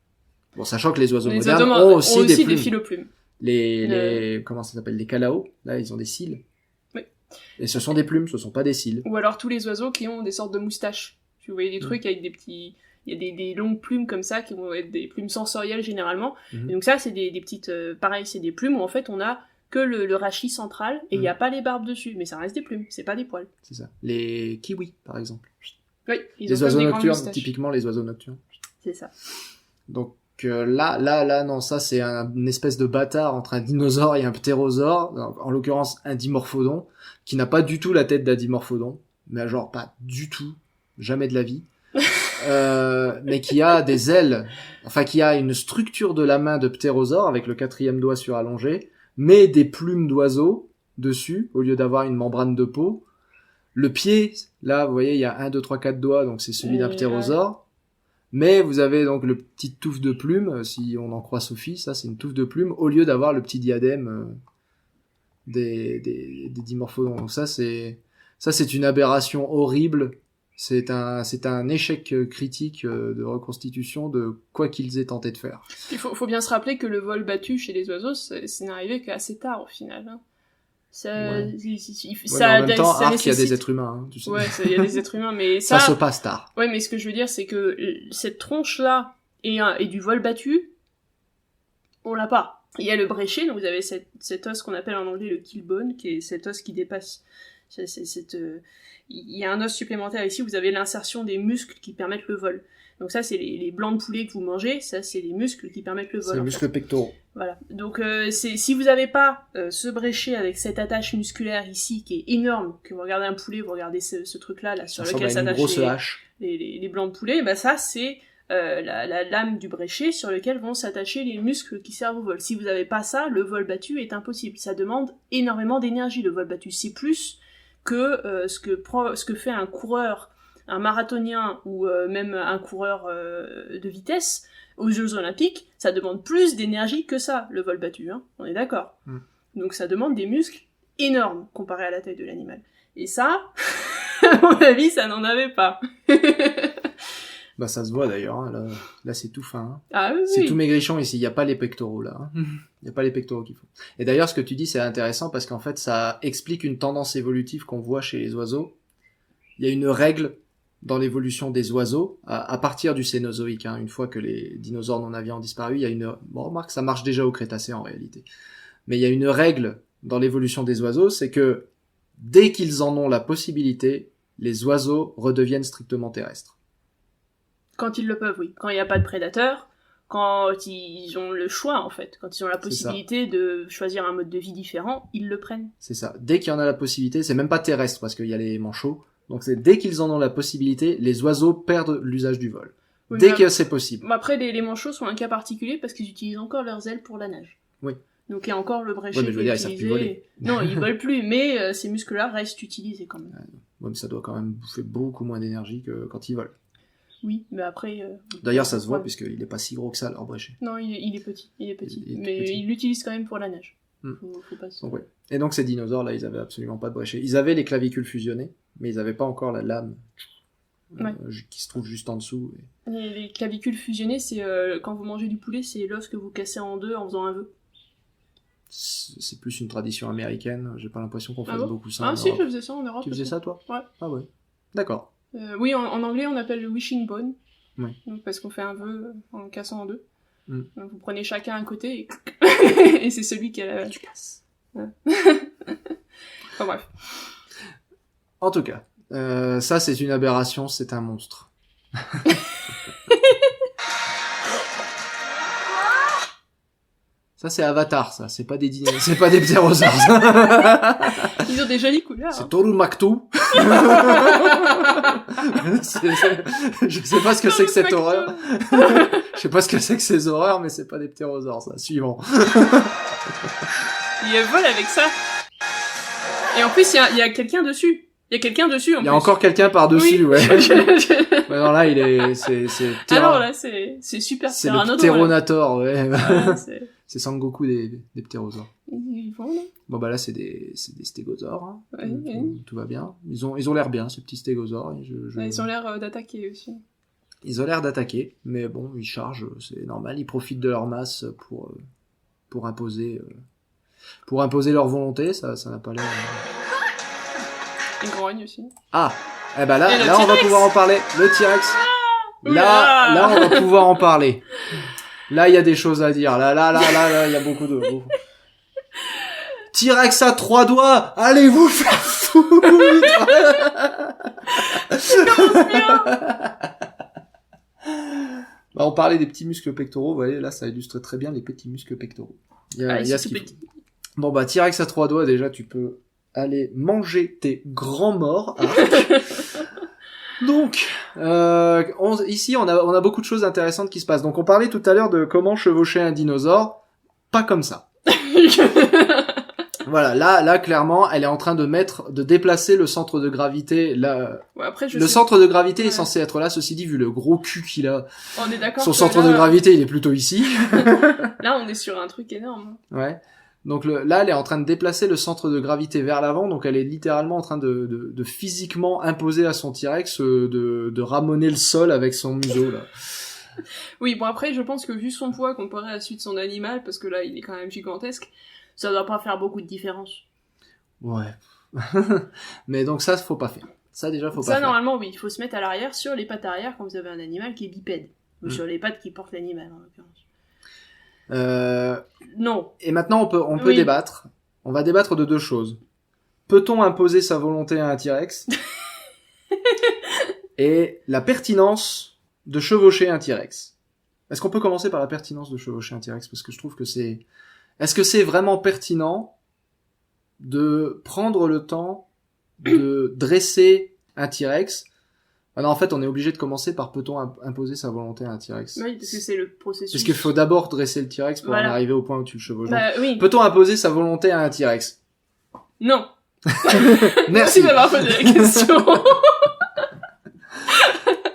Bon, sachant que les oiseaux Les modernes oiseaux ont aussi des plumes. phyloplumes. Les comment ça s'appelle, les calaos. Là, ils ont des cils. Oui. Et ce sont des plumes, ce sont pas des cils. Ou alors tous les oiseaux qui ont des sortes de moustaches. Tu voyais des trucs avec des petits... Il y a des longues plumes comme ça, qui vont être des plumes sensorielles généralement. Mhm. Et donc ça, c'est des petites... pareil, c'est des plumes où en fait on a que le rachis central, et il n'y a pas les barbes dessus. Mais ça reste des plumes, c'est pas des poils. C'est ça. Les kiwis, par exemple. Oui, ils Les ont oiseaux comme des grandes nocturnes, moustaches. typiquement les oiseaux nocturnes. C'est ça. Donc là, non, ça c'est une espèce de bâtard entre un dinosaure et un ptérosaure, en l'occurrence un dimorphodon, qui n'a pas du tout la tête d'un dimorphodon, mais genre pas du tout, jamais de la vie, mais qui a des ailes, enfin qui a une structure de la main de ptérosaure avec le quatrième doigt surallongé, mais des plumes d'oiseau dessus, au lieu d'avoir une membrane de peau. Le pied, là, vous voyez, il y a 1, 2, 3, 4 doigts, donc c'est celui d'un Ouais. ptérosaure. Mais vous avez donc le petit touffe de plumes, si on en croit Sophie, ça c'est une touffe de plumes, au lieu d'avoir le petit diadème des dimorphodons. Donc ça c'est une aberration horrible. C'est un échec critique de reconstitution de quoi qu'ils aient tenté de faire. Il faut bien se rappeler que le vol battu chez les oiseaux, c'est n'arrivé qu'assez tard au final. Hein. Ça, Ouais. ça, Mais en même temps, ça Ark, il y a des nécessite- êtres humains, hein, tu sais. Ouais, il y a des êtres humains, mais Ça se passe tard. Ouais, mais ce que je veux dire, c'est que cette tronche-là et du vol battu, on l'a pas. Il y a le bréchet, donc vous avez cet os qu'on appelle en anglais le keelbone, qui est cet os qui dépasse. Il y a un os supplémentaire ici, vous avez l'insertion des muscles qui permettent le vol. Donc ça, c'est les blancs de poulet que vous mangez, ça, c'est les muscles qui permettent le vol. C'est les en muscles pectoraux. Voilà. Donc si vous n'avez pas ce bréchet avec cette attache musculaire ici qui est énorme, que vous regardez un poulet, vous regardez ce truc-là là, sur Ça lequel ressemble à une grosse s'attachent hache. les blancs de poulet, bah ça c'est la lame du bréchet sur lequel vont s'attacher les muscles qui servent au vol. Si vous n'avez pas ça, le vol battu est impossible. Ça demande énormément d'énergie, le vol battu. C'est plus que ce que fait un coureur, un marathonien ou même un coureur de vitesse aux Jeux Olympiques. Ça demande plus d'énergie que ça, le vol battu, hein. On est d'accord. Donc ça demande des muscles énormes comparé à la taille de l'animal. Et ça, à mon avis, ça n'en avait pas. Bah ça se voit d'ailleurs, hein. Là c'est tout fin. Hein. Ah oui, C'est oui. tout maigrichon ici, il n'y a pas les pectoraux là. Hein. Il n'y a pas les pectoraux qu'il faut. Et d'ailleurs ce que tu dis c'est intéressant parce qu'en fait ça explique une tendance évolutive qu'on voit chez les oiseaux. Il y a une règle dans l'évolution des oiseaux, à partir du Cénozoïque, hein, une fois que les dinosaures non aviens ont disparu, il y a une... Bon, remarque, ça marche déjà au Crétacé en réalité. Mais il y a une règle dans l'évolution des oiseaux, c'est que dès qu'ils en ont la possibilité, les oiseaux redeviennent strictement terrestres. Quand ils le peuvent, oui. Quand il n'y a pas de prédateurs, quand ils ont le choix, en fait. Quand ils ont la possibilité de choisir un mode de vie différent, ils le prennent. C'est ça. Dès qu'il y en a la possibilité, c'est même pas terrestre, parce qu'il y a les manchots. Donc c'est dès qu'ils en ont la possibilité, les oiseaux perdent l'usage du vol. Oui, Dès mais que c'est possible. Après, les manchots sont un cas particulier parce qu'ils utilisent encore leurs ailes pour la nage. Oui. Donc il y a encore le bréchet Ouais, mais je veux dire, ils savent utilisé. plus voler. Non, ils volent plus, mais ces muscles-là restent utilisés quand même. Ouais, mais ça doit quand même bouffer beaucoup moins d'énergie que quand ils volent. Oui, mais après... D'ailleurs, ça se voit ouais. puisqu'il est pas si gros que ça, leur bréchet. Non, il est petit, il est petit. Il est Mais petit. ils l'utilisent quand même pour la nage. Hmm. Faut pas se... Donc, ouais. Et donc ces dinosaures là, ils avaient absolument pas de bréchet. Ils avaient les clavicules fusionnées, mais ils avaient pas encore la lame Ouais. qui se trouve juste en dessous. Et... Les clavicules fusionnées, c'est quand vous mangez du poulet, c'est l'os que vous cassez en deux en faisant un vœu. C'est plus une tradition américaine. J'ai pas l'impression qu'on fasse bon beaucoup ça. Ah en si, Europe. je faisais ça en Europe. Tu faisais aussi. ça toi? Ouais. Ah ouais. D'accord. Oui, en anglais, on appelle le wishing bone. Ouais. Donc, parce qu'on fait un vœu en le cassant en deux. Mm. Donc, vous prenez chacun un côté et, et c'est celui qui a la... Tu casses. Ouais. Enfin bref. En tout cas, ça c'est une aberration, c'est un monstre. Ça c'est Avatar, ça. C'est pas des c'est pas des ptérosaures. Ils ont des jolies couleurs. C'est Hein. Toru Maktu. Je sais pas ce que c'est que cette horreur. Je sais pas ce que c'est que ces horreurs, mais c'est pas des ptérosaures, ça. Suivant. Ils volent avec ça. Et en plus, il y a quelqu'un dessus. Il y a quelqu'un dessus, en Il y a plus. encore quelqu'un par-dessus, Oui. ouais. Ouais, non, là, il est, c'est Alors là, c'est super c'est le Pteranodon, là. ptéronator, ouais. Ouais, C'est Sangoku des ptérosaures. ils vont, là. Bon, bah là, c'est des stégosaures, hein. Ouais, ouais. Tout va bien. Ils ont l'air bien, ces petits stégosaures. Ouais, ils ont l'air d'attaquer aussi. Ils ont l'air d'attaquer, mais bon, ils chargent, c'est normal. Ils profitent de leur masse pour imposer leur volonté. Ça n'a pas l'air. Ils grognent aussi. Ah, eh ben là, Et le là, on va T-Rex. pouvoir en parler. Le T-Rex. Oula. Là, on va pouvoir en parler. Là, il y a des choses à dire. Là, il y a beaucoup de. T-Rex à 3 doigts. Allez vous faire foutre. Bah, on parlait des petits muscles pectoraux. Vous voyez, là, ça illustre très bien les petits muscles pectoraux. Il y a Ils ce sont qu'il tout faut. petits. Bon, bah, T-Rex à 3 doigts, déjà, tu peux aller manger tes grands morts. Donc, ici, on a beaucoup de choses intéressantes qui se passent. Donc, on parlait tout à l'heure de comment chevaucher un dinosaure. Pas comme ça. Voilà, là, clairement, elle est en train de déplacer le centre de gravité. Là, Ouais, après, le centre de gravité est Ouais. censé être là. Ceci dit, vu le gros cul qu'il a, On est d'accord son que centre là, de gravité, il est plutôt ici. Là, on est sur un truc énorme. Ouais. Donc là, elle est en train de déplacer le centre de gravité vers l'avant, donc elle est littéralement en train de physiquement imposer à son T-Rex de ramoner le sol avec son museau, là. Oui, bon après, je pense que vu son poids comparé à celui de son animal, parce que là, il est quand même gigantesque, ça doit pas faire beaucoup de différence. Ouais. Mais donc ça, faut pas faire. Ça, déjà, faut pas faire. Ça, normalement, oui, il faut se mettre à l'arrière, sur les pattes arrière, quand vous avez un animal qui est bipède. Ou sur les pattes qui portent l'animal, en l'occurrence. Non. Et maintenant, on peut Oui. débattre. On va débattre de deux choses. Peut-on imposer sa volonté à un T-Rex? Et la pertinence de chevaucher un T-Rex. Est-ce qu'on peut commencer par la pertinence de chevaucher un T-Rex? Parce que je trouve que c'est... Est-ce que c'est vraiment pertinent de prendre le temps de dresser un T-Rex? Alors en fait, on est obligé de commencer par peut-on imposer sa volonté à un T-Rex? Oui, parce que c'est le processus. Parce qu'il faut d'abord dresser le T-Rex pour en arriver au point où tu le chevauches. Bah, oui. Peut-on imposer sa volonté à un T-Rex? Non. Merci. Merci d'avoir posé la question.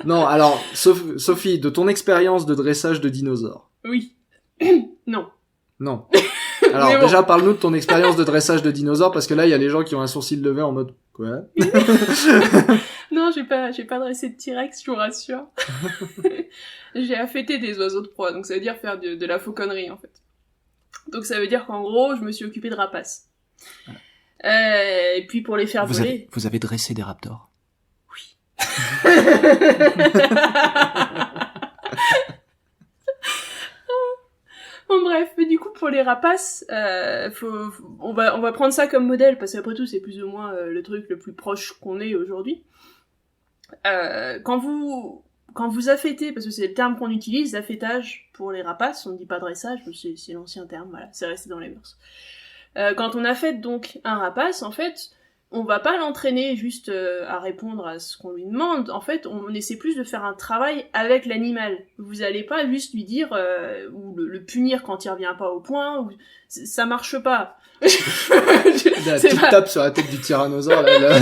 Non, alors, Sophie, de ton expérience de dressage de dinosaures. Oui. Non. Non. Alors, bon. déjà, parle-nous de ton expérience de dressage de dinosaures, parce que là, il y a les gens qui ont un sourcil levé en mode, quoi? Non, j'ai pas dressé de T-Rex, je vous rassure. J'ai affêté des oiseaux de proie, donc ça veut dire faire de la fauconnerie, en fait. Donc ça veut dire qu'en gros, je me suis occupée de rapaces. Et puis pour les faire voler... Vous avez dressé des raptors? Oui. Bon bref, mais du coup pour les rapaces, on va prendre ça comme modèle parce qu'après tout c'est plus ou moins le truc le plus proche qu'on ait aujourd'hui. Quand vous affêtez, parce que c'est le terme qu'on utilise, affêtage pour les rapaces, on ne dit pas dressage, c'est l'ancien terme, voilà, c'est resté dans les mœurs. Quand on affête donc un rapace, en fait, on va pas l'entraîner juste à répondre à ce qu'on lui demande. En fait, on essaie plus de faire un travail avec l'animal. Vous allez pas juste lui dire ou le punir quand il revient pas au point. Ou... Ça marche pas. La petite tape sur la tête du tyrannosaure. Là.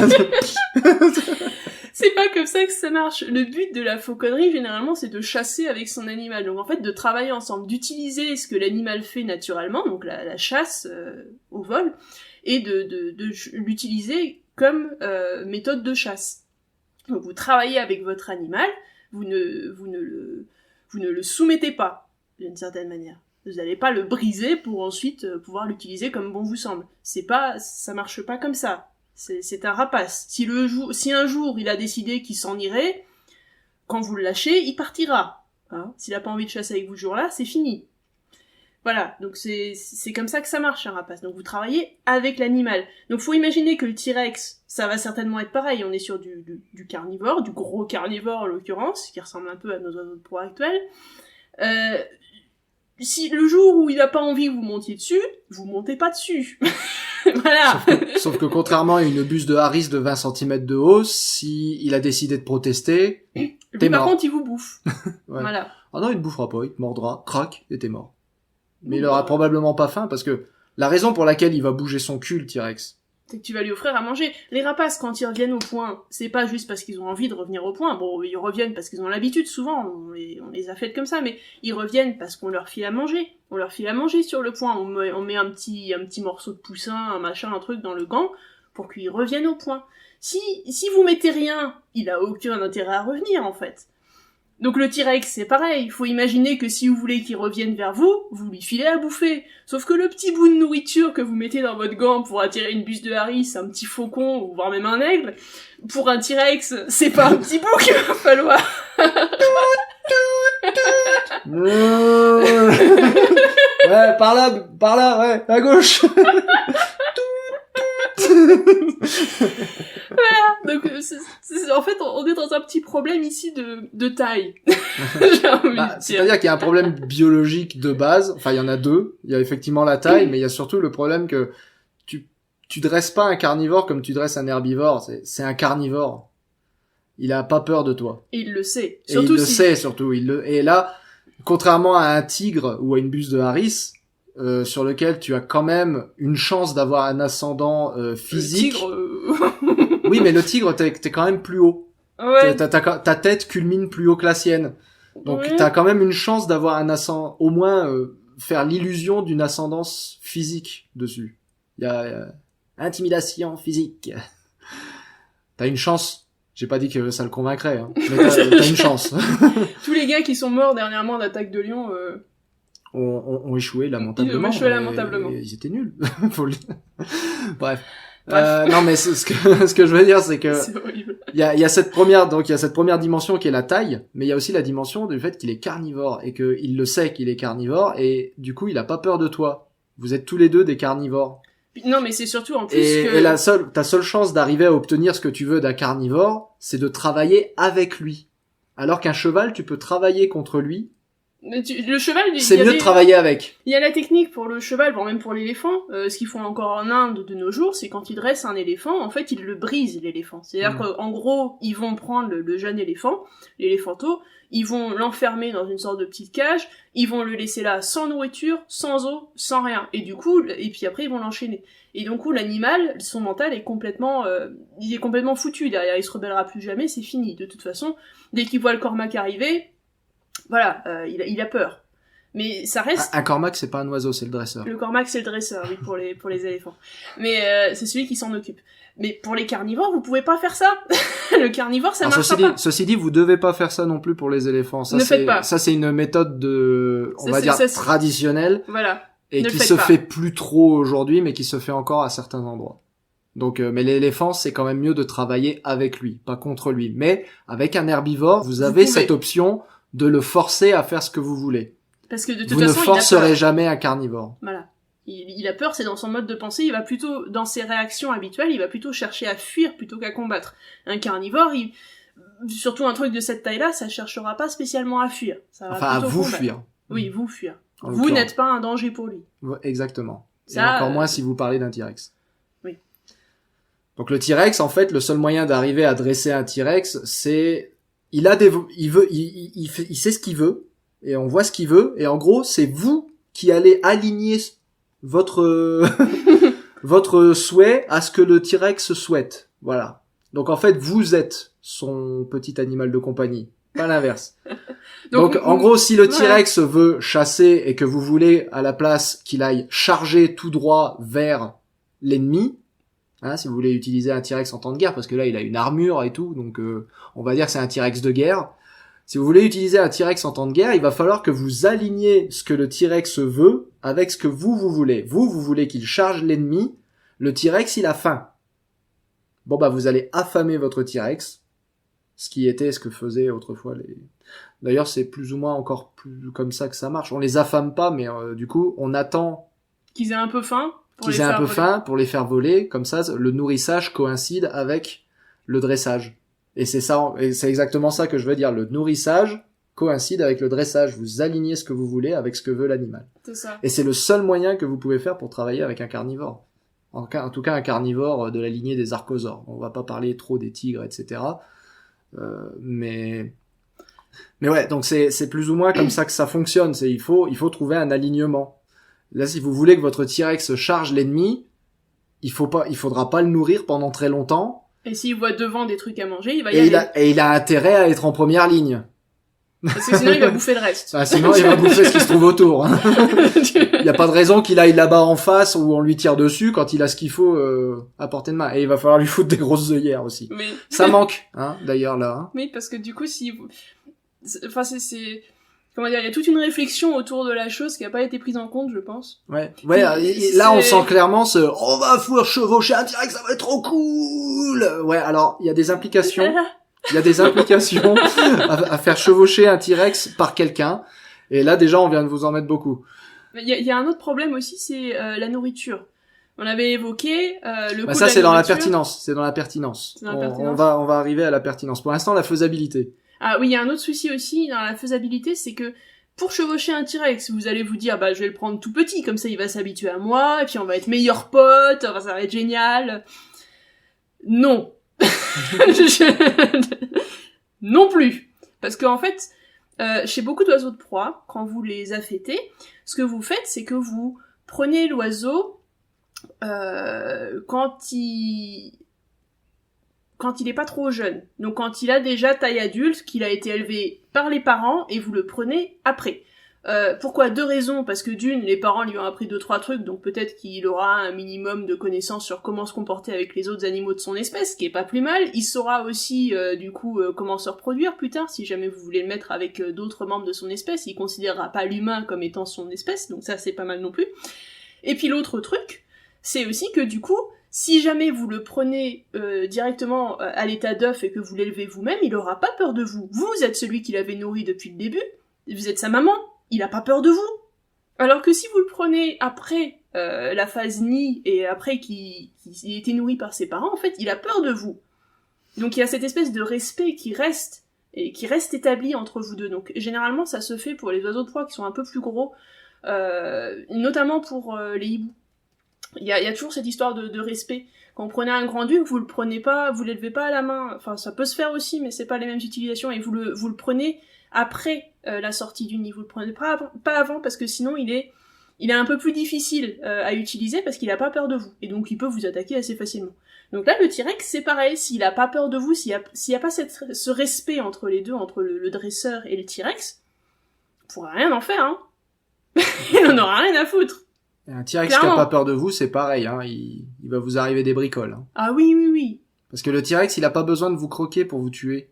C'est pas comme ça que ça marche. Le but de la fauconnerie, généralement, c'est de chasser avec son animal. Donc en fait, de travailler ensemble, d'utiliser ce que l'animal fait naturellement, donc la chasse au vol, et de l'utiliser comme méthode de chasse. Donc vous travaillez avec votre animal, vous ne le soumettez pas, d'une certaine manière. Vous n'allez pas le briser pour ensuite pouvoir l'utiliser comme bon vous semble. Ça marche pas comme ça. C'est un rapace. Si un jour il a décidé qu'il s'en irait, quand vous le lâchez, il partira. Hein, s'il a pas envie de chasser avec vous ce jour-là, c'est fini. Voilà, donc c'est comme ça que ça marche un rapace. Donc vous travaillez avec l'animal. Donc faut imaginer que le T-Rex, ça va certainement être pareil. On est sur du carnivore, du gros carnivore en l'occurrence, qui ressemble un peu à nos oiseaux de proie actuels. Si le jour où il a pas envie que vous montiez dessus, vous montez pas dessus. Voilà. Sauf que contrairement à une buse de Harris de 20 cm de haut, si il a décidé de protester, t'es mort. Par contre, il vous bouffe. Ouais. Voilà. Ah non, il te bouffera pas, il te mordra, crac, et t'es mort. Mais il aura probablement pas faim, parce que la raison pour laquelle il va bouger son cul, le T-Rex, c'est que tu vas lui offrir à manger. Les rapaces, quand ils reviennent au point, c'est pas juste parce qu'ils ont envie de revenir au point. Bon, ils reviennent parce qu'ils ont l'habitude, souvent, on les a faites comme ça, mais ils reviennent parce qu'on leur file à manger. On leur file à manger sur le point. On met un petit morceau de poussin, un machin, un truc dans le gant, pour qu'ils reviennent au point. Si vous mettez rien, il a aucun intérêt à revenir, en fait. Donc le T-Rex, c'est pareil, il faut imaginer que si vous voulez qu'il revienne vers vous, vous lui filez à bouffer. Sauf que le petit bout de nourriture que vous mettez dans votre gant pour attirer une buse de Harris, un petit faucon, ou voire même un aigle, pour un T-Rex, c'est pas un petit bout qu'il va falloir. Ouais, par là, ouais, à gauche. Voilà, donc en fait on est dans un petit problème ici de taille. J'ai envie de dire. C'est-à-dire qu'il y a un problème biologique de base, enfin il y en a deux, il y a effectivement la taille, mais il y a surtout le problème que tu dresses pas un carnivore comme tu dresses un herbivore, c'est un carnivore. Il a pas peur de toi. Et il le sait. Et il le sait surtout, et là, contrairement à un tigre ou à une buse de Harris, sur lequel tu as quand même une chance d'avoir un ascendant physique. Le tigre, Oui, mais le tigre, t'es quand même plus haut. Ouais. Ta tête culmine plus haut que la sienne. Donc ouais. t'as quand même une chance d'avoir un ascendant, au moins faire l'illusion d'une ascendance physique dessus. Il y a intimidation physique. T'as une chance. J'ai pas dit que ça le convaincrait, hein. Mais t'as une chance. Tous les gars qui sont morts dernièrement d'attaque de lion, ont échoué lamentablement. Et ils étaient nuls. Faut le dire. Bref. Non, mais ce que je veux dire, c'est que c'est horrible. il y a cette première dimension qui est la taille, mais il y a aussi la dimension du fait qu'il est carnivore et qu'il le sait qu'il est carnivore et du coup il a pas peur de toi. Vous êtes tous les deux des carnivores. Non, mais c'est surtout en plus et ta seule chance d'arriver à obtenir ce que tu veux d'un carnivore, c'est de travailler avec lui. Alors qu'un cheval, tu peux travailler contre lui. Le cheval, c'est mieux de travailler avec. Il y a la technique pour le cheval, voire même pour l'éléphant. Ce qu'ils font encore en Inde de nos jours, c'est quand ils dressent un éléphant, en fait, ils le brisent, l'éléphant. C'est-à-dire qu'en gros, ils vont prendre le jeune éléphant, l'éléphanteau, ils vont l'enfermer dans une sorte de petite cage, ils vont le laisser là sans nourriture, sans eau, sans rien. Et du coup, et puis après, ils vont l'enchaîner. Et donc, l'animal, son mental est complètement, il est complètement foutu derrière. Il se rebellera plus jamais, c'est fini. De toute façon, dès qu'il voit le cormac arriver, voilà, il a peur. Mais ça reste... Un cormac, c'est pas un oiseau, c'est le dresseur. Le cormac, c'est le dresseur, oui, pour les éléphants. Mais c'est celui qui s'en occupe. Mais pour les carnivores, vous pouvez pas faire ça. Le carnivore, ça marche pas. Ceci dit, vous devez pas faire ça non plus pour les éléphants. Ça, faites pas. Ça, c'est une méthode traditionnelle. Voilà. Et qui se fait plus trop aujourd'hui, mais qui se fait encore à certains endroits. Donc, mais l'éléphant, c'est quand même mieux de travailler avec lui, pas contre lui. Mais avec un herbivore, vous avez cette option de le forcer à faire ce que vous voulez. Parce que de toute façon, vous ne forcerez jamais un carnivore. Voilà. Il a peur, c'est dans son mode de pensée, il va plutôt, dans ses réactions habituelles, il va plutôt chercher à fuir plutôt qu'à combattre. Un carnivore, surtout un truc de cette taille-là, ça cherchera pas spécialement à fuir. Ça va à vous fuir. Oui, vous fuir. Vous n'êtes pas un danger pour lui. Exactement. Ça, et encore moins si vous parlez d'un T-Rex. Oui. Donc le T-Rex, en fait, le seul moyen d'arriver à dresser un T-Rex, c'est il sait ce qu'il veut et on voit ce qu'il veut et en gros, c'est vous qui allez aligner votre votre souhait à ce que le T-Rex souhaite. Voilà. Donc en fait, vous êtes son petit animal de compagnie, pas l'inverse. Donc en gros, si le T-Rex veut chasser et que vous voulez à la place qu'il aille charger tout droit vers l'ennemi, hein, si vous voulez utiliser un T-Rex en temps de guerre, parce que là il a une armure et tout, donc on va dire que c'est un T-Rex de guerre. Si vous voulez utiliser un T-Rex en temps de guerre, il va falloir que vous aligniez ce que le T-Rex veut avec ce que vous voulez. Vous voulez qu'il charge l'ennemi, le T-Rex il a faim. Bon bah vous allez affamer votre T-Rex, ce que faisaient autrefois les... D'ailleurs c'est plus ou moins encore plus comme ça que ça marche. On les affame pas, mais du coup on attend... Qu'ils aient un peu faim pour les faire voler, comme ça le nourrissage coïncide avec le dressage. Et c'est ça, et c'est exactement ça que je veux dire. Le nourrissage coïncide avec le dressage. Vous alignez ce que vous voulez avec ce que veut l'animal. C'est ça. Et c'est le seul moyen que vous pouvez faire pour travailler avec un carnivore. En tout cas, un carnivore de la lignée des archosaures. On va pas parler trop des tigres, etc. Mais ouais, donc c'est plus ou moins comme ça que ça fonctionne. Il faut trouver un alignement. Là, si vous voulez que votre T-Rex charge l'ennemi, il faudra pas le nourrir pendant très longtemps. Et s'il voit devant des trucs à manger, il va y aller. Et il a intérêt à être en première ligne. Parce que sinon, il va bouffer le reste. Sinon, il va bouffer ce qui se trouve autour. Hein. Il n'y a pas de raison qu'il aille là-bas en face où on lui tire dessus quand il a ce qu'il faut à portée de main. Et il va falloir lui foutre des grosses œillères aussi. Mais... Ça manque, hein, d'ailleurs, là. Hein. Oui, parce que du coup, enfin, c'est... Comment dire, il y a toute une réflexion autour de la chose qui a pas été prise en compte, je pense. Ouais, là on sent clairement on va pouvoir chevaucher un T-Rex, ça va être trop cool. Ouais, alors il y a des implications. Il y a des implications à faire chevaucher un T-Rex par quelqu'un. Et là déjà on vient de vous en mettre beaucoup. Il y a un autre problème aussi, c'est la nourriture. On avait évoqué le coup ça de c'est la dans la nourriture. pertinence. C'est dans la pertinence. On va arriver à la pertinence. Pour l'instant la faisabilité. Ah oui, il y a un autre souci aussi dans la faisabilité, c'est que pour chevaucher un T-Rex, vous allez vous dire, je vais le prendre tout petit, comme ça il va s'habituer à moi, et puis on va être meilleurs potes, ça va être génial. Non. Non plus. Parce qu'en fait, chez beaucoup d'oiseaux de proie, quand vous les affêtez, ce que vous faites, c'est que vous prenez l'oiseau quand il est pas trop jeune. Donc quand il a déjà taille adulte, qu'il a été élevé par les parents, et vous le prenez après. Pourquoi? 2 raisons, parce que d'une, les parents lui ont appris 2-3 trucs, donc peut-être qu'il aura un minimum de connaissances sur comment se comporter avec les autres animaux de son espèce, ce qui est pas plus mal. Il saura aussi, comment se reproduire plus tard, si jamais vous voulez le mettre avec d'autres membres de son espèce, il considérera pas l'humain comme étant son espèce, donc ça c'est pas mal non plus. Et puis l'autre truc, c'est aussi que du coup, si jamais vous le prenez directement à l'état d'œuf et que vous l'élevez vous-même, il aura pas peur de vous. Vous êtes celui qui l'avait nourri depuis le début, vous êtes sa maman, il a pas peur de vous. Alors que si vous le prenez après la phase nid et après qu'il ait été nourri par ses parents, en fait, il a peur de vous. Donc il y a cette espèce de respect qui reste établi entre vous deux. Donc généralement ça se fait pour les oiseaux de proie qui sont un peu plus gros, notamment pour les hiboux. Il y a toujours cette histoire de respect. Quand vous prenez un grand-duc, vous le prenez pas, vous l'élevez pas à la main. Enfin, ça peut se faire aussi, mais c'est pas les mêmes utilisations. Et vous le prenez après la sortie du nid. Vous le prenez pas avant, parce que sinon il est un peu plus difficile à utiliser parce qu'il a pas peur de vous. Et donc il peut vous attaquer assez facilement. Donc là, le T-Rex, c'est pareil. S'il a pas peur de vous, s'il y a pas ce respect entre les deux, entre le dresseur et le T-Rex, vous pourrez rien en faire, hein. Il en aura rien à foutre. Un T-Rex qui a pas peur de vous, c'est pareil, hein. Il va vous arriver des bricoles, hein. Ah oui, oui, oui. Parce que le T-Rex, il a pas besoin de vous croquer pour vous tuer.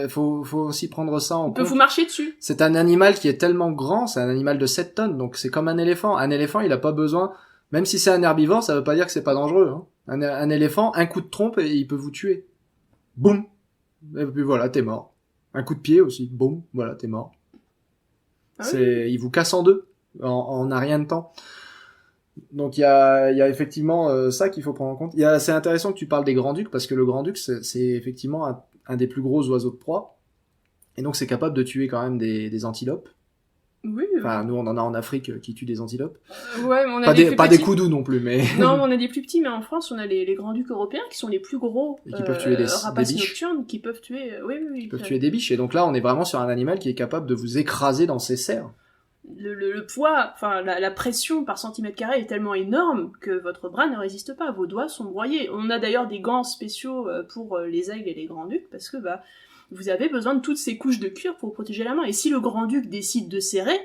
Faut aussi prendre ça en compte. Il peut vous marcher dessus. C'est un animal qui est tellement grand, c'est un animal de 7 tonnes, donc c'est comme un éléphant. Un éléphant, il a pas besoin, même si c'est un herbivore, ça veut pas dire que c'est pas dangereux, hein. Un éléphant, un coup de trompe et il peut vous tuer. Boum. Et puis voilà, t'es mort. Un coup de pied aussi. Boum. Voilà, t'es mort. Ah oui. Il vous casse en deux. En un rien de temps. Donc il y a effectivement ça qu'il faut prendre en compte. C'est intéressant que tu parles des grands-ducs parce que le grand-duc c'est effectivement un des plus gros oiseaux de proie. Et donc c'est capable de tuer quand même des antilopes. Oui. Enfin, nous on en a en Afrique qui tuent des antilopes. Ouais, mais on a pas des plus pas petits. des koudous non plus, mais Non, mais on a des plus petits, mais en France on a les grands-ducs européens qui sont les plus gros et qui peuvent tuer des rapaces biches. nocturnes qui peuvent tuer. Oui. Qui peuvent tuer des biches. Et donc là on est vraiment sur un animal qui est capable de vous écraser dans ses serres. Le poids, enfin la pression par centimètre carré est tellement énorme que votre bras ne résiste pas, vos doigts sont broyés. On a d'ailleurs des gants spéciaux pour les aigles et les grands-ducs parce que vous avez besoin de toutes ces couches de cuir pour protéger la main. Et si le grand-duc décide de serrer,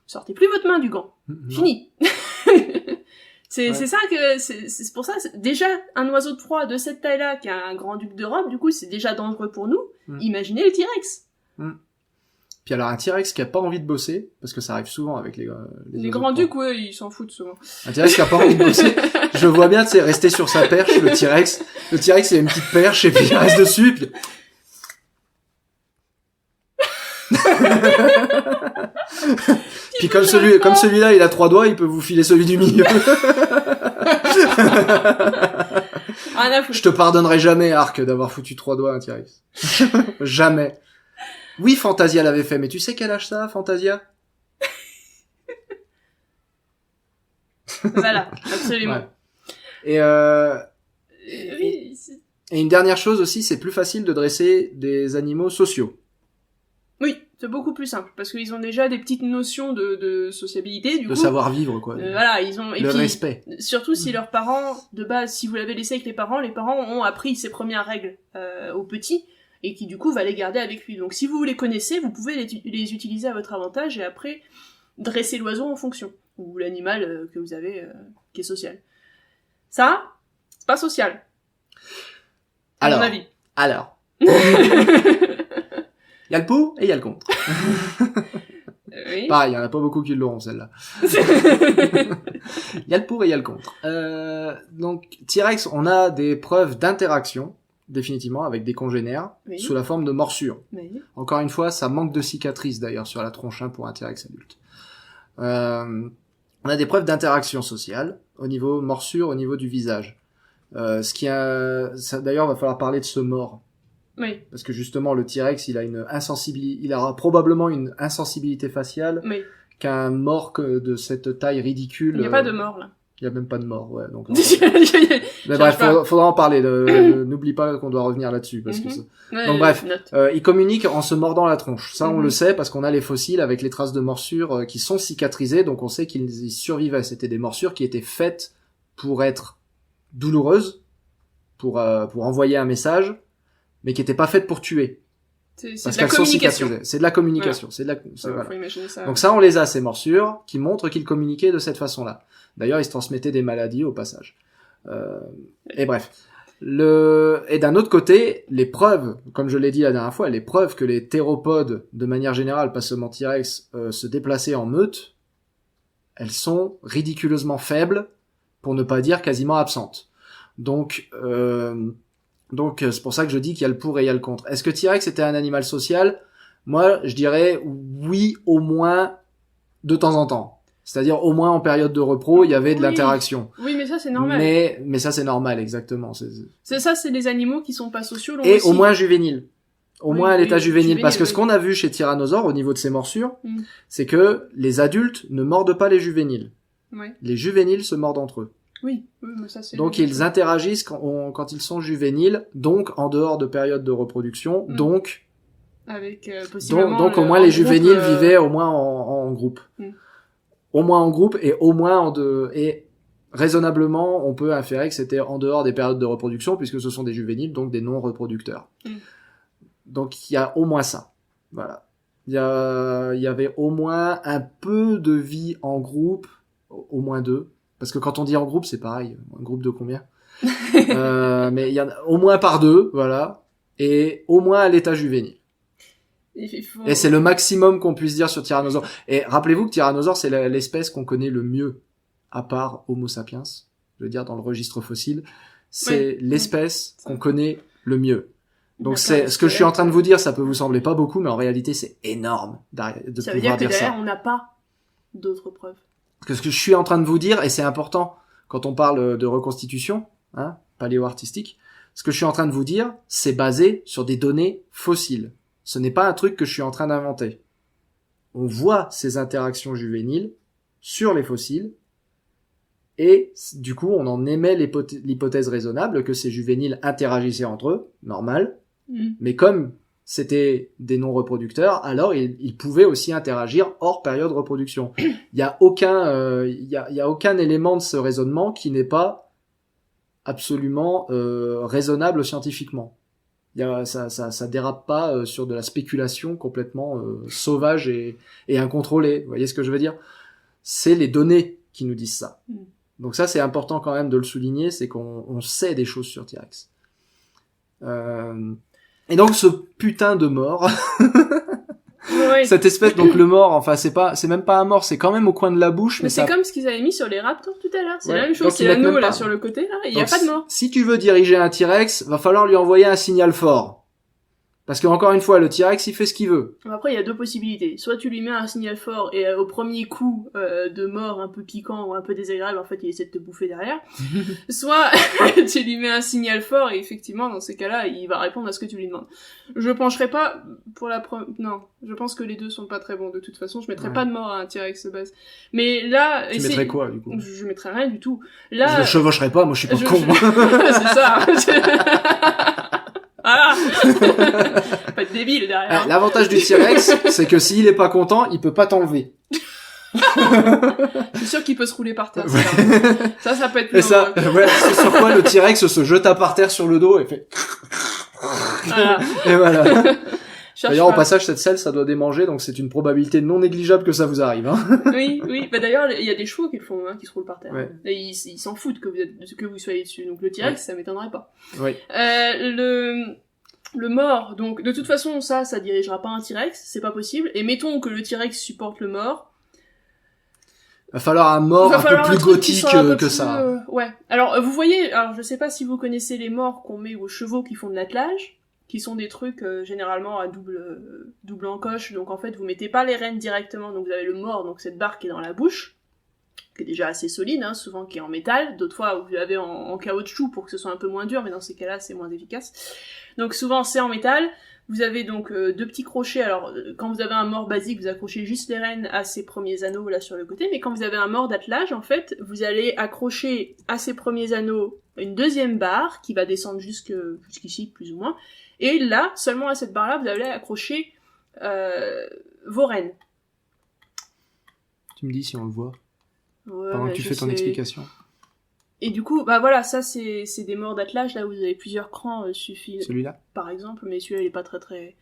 sortez plus votre main du gant. Fini. C'est ça que c'est pour ça. Déjà un oiseau de proie de cette taille-là qui a un grand-duc d'Europe, du coup c'est déjà dangereux pour nous. Imaginez le T-Rex. Puis alors un T-Rex qui a pas envie de bosser, parce que ça arrive souvent avec les grands-ducs, ouais, ils s'en foutent souvent. Un T-Rex qui a pas envie de bosser, je le vois bien, tu sais, rester sur sa perche, le T-Rex, il a une petite perche, et puis il reste dessus, puis... puis comme celui-là, il a 3 doigts, il peut vous filer celui du milieu. Je te pardonnerai jamais, Arc, d'avoir foutu 3 doigts à un T-Rex. Jamais. Oui, Fantasia l'avait fait, mais tu sais quel âge ça, Fantasia? Voilà, absolument. Ouais. Et une dernière chose aussi, c'est plus facile de dresser des animaux sociaux. Oui, c'est beaucoup plus simple, parce qu'ils ont déjà des petites notions de sociabilité, du coup. De savoir-vivre, quoi. Voilà, ils ont... Et le puis, respect. Surtout si leurs parents, de base, si vous l'avez laissé avec les parents ont appris ces premières règles aux petits, et qui du coup va les garder avec lui. Donc si vous les connaissez, vous pouvez les utiliser à votre avantage et après dresser l'oiseau en fonction, ou l'animal que vous avez qui est social. Ça, c'est pas social. À mon avis. Alors. Il y a le pour et il y a le contre. Oui. Pareil, il y en a pas beaucoup qui l'auront celle-là. Il y a le pour et il y a le contre. Donc T-Rex, on a des preuves d'interaction définitivement avec des congénères sous la forme de morsures. Oui. Encore une fois, ça manque de cicatrices d'ailleurs sur la tronche pour un T-Rex adulte. On a des preuves d'interaction sociale au niveau morsure, au niveau du visage. Ça, d'ailleurs, va falloir parler de ce mord. Oui. Parce que justement, le T-Rex, il aura probablement une insensibilité faciale qu'un mort de cette taille ridicule. Il n'y a pas de mort là. Il y a même pas de mort, ouais. Donc, mais bref, faudra en parler. N'oublie pas qu'on doit revenir là-dessus, parce que donc bref, ils communiquent en se mordant la tronche. Ça, on le sait parce qu'on a les fossiles avec les traces de morsures qui sont cicatrisées, donc on sait qu'ils survivaient. C'était des morsures qui étaient faites pour être douloureuses, pour envoyer un message, mais qui étaient pas faites pour tuer. C'est Parce de la qu'elles sont communication. cicatrisées. C'est de la communication. Voilà. Faut imaginer ça. Donc ça, on les a, ces morsures, qui montrent qu'ils communiquaient de cette façon-là. D'ailleurs, ils se transmettaient des maladies au passage. Et bref. Et d'un autre côté, les preuves, comme je l'ai dit la dernière fois, les preuves que les théropodes, de manière générale, pas seulement T-Rex, se déplaçaient en meute, elles sont ridiculeusement faibles, pour ne pas dire quasiment absentes. Donc c'est pour ça que je dis qu'il y a le pour et il y a le contre. Est-ce que T-Rex était un animal social ? Moi, je dirais oui, au moins de temps en temps. C'est-à-dire au moins en période de repos, il y avait de l'interaction. Oui, mais ça c'est normal. Mais ça c'est normal, exactement. C'est les animaux qui sont pas sociaux. Et aussi. au moins juvéniles. Au moins à l'état juvénile. Parce que oui. ce qu'on a vu chez Tyrannosaure au niveau de ses morsures, c'est que les adultes ne mordent pas les juvéniles. Ouais. Les juvéniles se mordent entre eux. Oui, mais ça c'est... Donc ils interagissent quand ils sont juvéniles, donc en dehors de période de reproduction, donc... Avec possiblement... Donc au moins les juvéniles vivaient au moins en groupe. Au moins en groupe et au moins et raisonnablement on peut inférer que c'était en dehors des périodes de reproduction puisque ce sont des juvéniles, donc des non-reproducteurs. Donc il y a au moins ça. Voilà. Il y avait au moins un peu de vie en groupe, au moins 2. Parce que quand on dit en groupe, c'est pareil. Un groupe de combien mais il y en a au moins par 2, voilà. Et au moins à l'état juvénile. Et c'est le maximum qu'on puisse dire sur Tyrannosaure. Et rappelez-vous que Tyrannosaure, c'est l'espèce qu'on connaît le mieux, à part Homo sapiens, je veux dire dans le registre fossile. C'est l'espèce qu'on connaît le mieux. Donc c'est ce que je suis en train de vous dire, ça peut vous sembler pas beaucoup, mais en réalité c'est énorme de pouvoir dire ça. Ça veut dire que derrière, on n'a pas d'autres preuves. Parce que ce que je suis en train de vous dire, et c'est important quand on parle de reconstitution, paléo-artistique, ce que je suis en train de vous dire, c'est basé sur des données fossiles. Ce n'est pas un truc que je suis en train d'inventer. On voit ces interactions juvéniles sur les fossiles, et du coup, on en émet l'hypothèse raisonnable que ces juvéniles interagissaient entre eux, normal, mais comme c'était des non-reproducteurs, alors ils pouvaient aussi interagir hors période de reproduction. Il y a aucun élément de ce raisonnement qui n'est pas absolument raisonnable scientifiquement. Ça dérape pas sur de la spéculation complètement sauvage et incontrôlée. Vous voyez ce que je veux dire ? C'est les données qui nous disent ça. Donc ça, c'est important quand même de le souligner, c'est qu'on sait des choses sur T-Rex. Et donc ce putain de mort, cette espèce, donc le mort, enfin c'est même pas un mort, c'est quand même au coin de la bouche. Mais c'est comme ce qu'ils avaient mis sur les raptors tout à l'heure, c'est la même chose, donc c'est l'anneau là sur le côté là, il y a pas de mort. Si tu veux diriger un T-Rex, va falloir lui envoyer un signal fort. Parce que encore une fois, le T-Rex, il fait ce qu'il veut. Après, il y a 2 possibilités. Soit tu lui mets un signal fort et au premier coup de mort un peu piquant ou un peu désagréable, en fait, il essaie de te bouffer derrière. Soit tu lui mets un signal fort et effectivement, dans ces cas-là, il va répondre à ce que tu lui demandes. Je pencherai pas pour non, je pense que les deux sont pas très bons de toute façon. Je mettrais pas de mort à un T-Rex de base. Mais là, tu mettrais quoi du coup ? Je mettrais rien du tout. Là, je le chevaucherais pas, moi je suis pas con. C'est ça. Ah pas de débile derrière. L'avantage du T-Rex, c'est que s'il est pas content, il peut pas t'enlever. Je suis sûr qu'il peut se rouler par terre. Ça peut être. Et ça, c'est sur quoi le T-Rex se jeta par terre sur le dos et fait. Voilà. Et voilà. D'ailleurs, au passage, cette selle, ça doit démanger, donc c'est une probabilité non négligeable que ça vous arrive. Oui. Bah d'ailleurs, il y a des chevaux qui le font, qui se roulent par terre. Ouais. Et ils s'en foutent que vous soyez dessus. Donc le T-Rex, ça m'étonnerait pas. Oui. Le mort, donc de toute façon, ça dirigera pas un T-Rex, c'est pas possible. Et mettons que le T-Rex supporte le mort. Va falloir un mort un peu plus gothique que ça. Ouais. Alors vous voyez, je sais pas si vous connaissez les morts qu'on met aux chevaux qui font de l'attelage, qui sont des trucs généralement à double encoche. Donc en fait, vous mettez pas les rênes directement, donc vous avez le mort, donc cette barre qui est dans la bouche, qui est déjà assez solide, souvent qui est en métal. D'autres fois, vous l'avez en caoutchouc pour que ce soit un peu moins dur, mais dans ces cas-là, c'est moins efficace. Donc souvent, c'est en métal. Vous avez donc 2 petits crochets. Alors, quand vous avez un mort basique, vous accrochez juste les rênes à ces premiers anneaux là sur le côté. Mais quand vous avez un mort d'attelage, en fait, vous allez accrocher à ces premiers anneaux une deuxième barre qui va descendre jusqu'ici, plus ou moins. Et là, seulement à cette barre-là, vous allez accrocher vos rênes. Tu me dis si on le voit ouais, pendant que tu fais ton explication. Et du coup, bah voilà, ça c'est des morts d'attelage, là où vous avez plusieurs crans suffisent. Celui-là ? Par exemple, mais celui-là il est pas très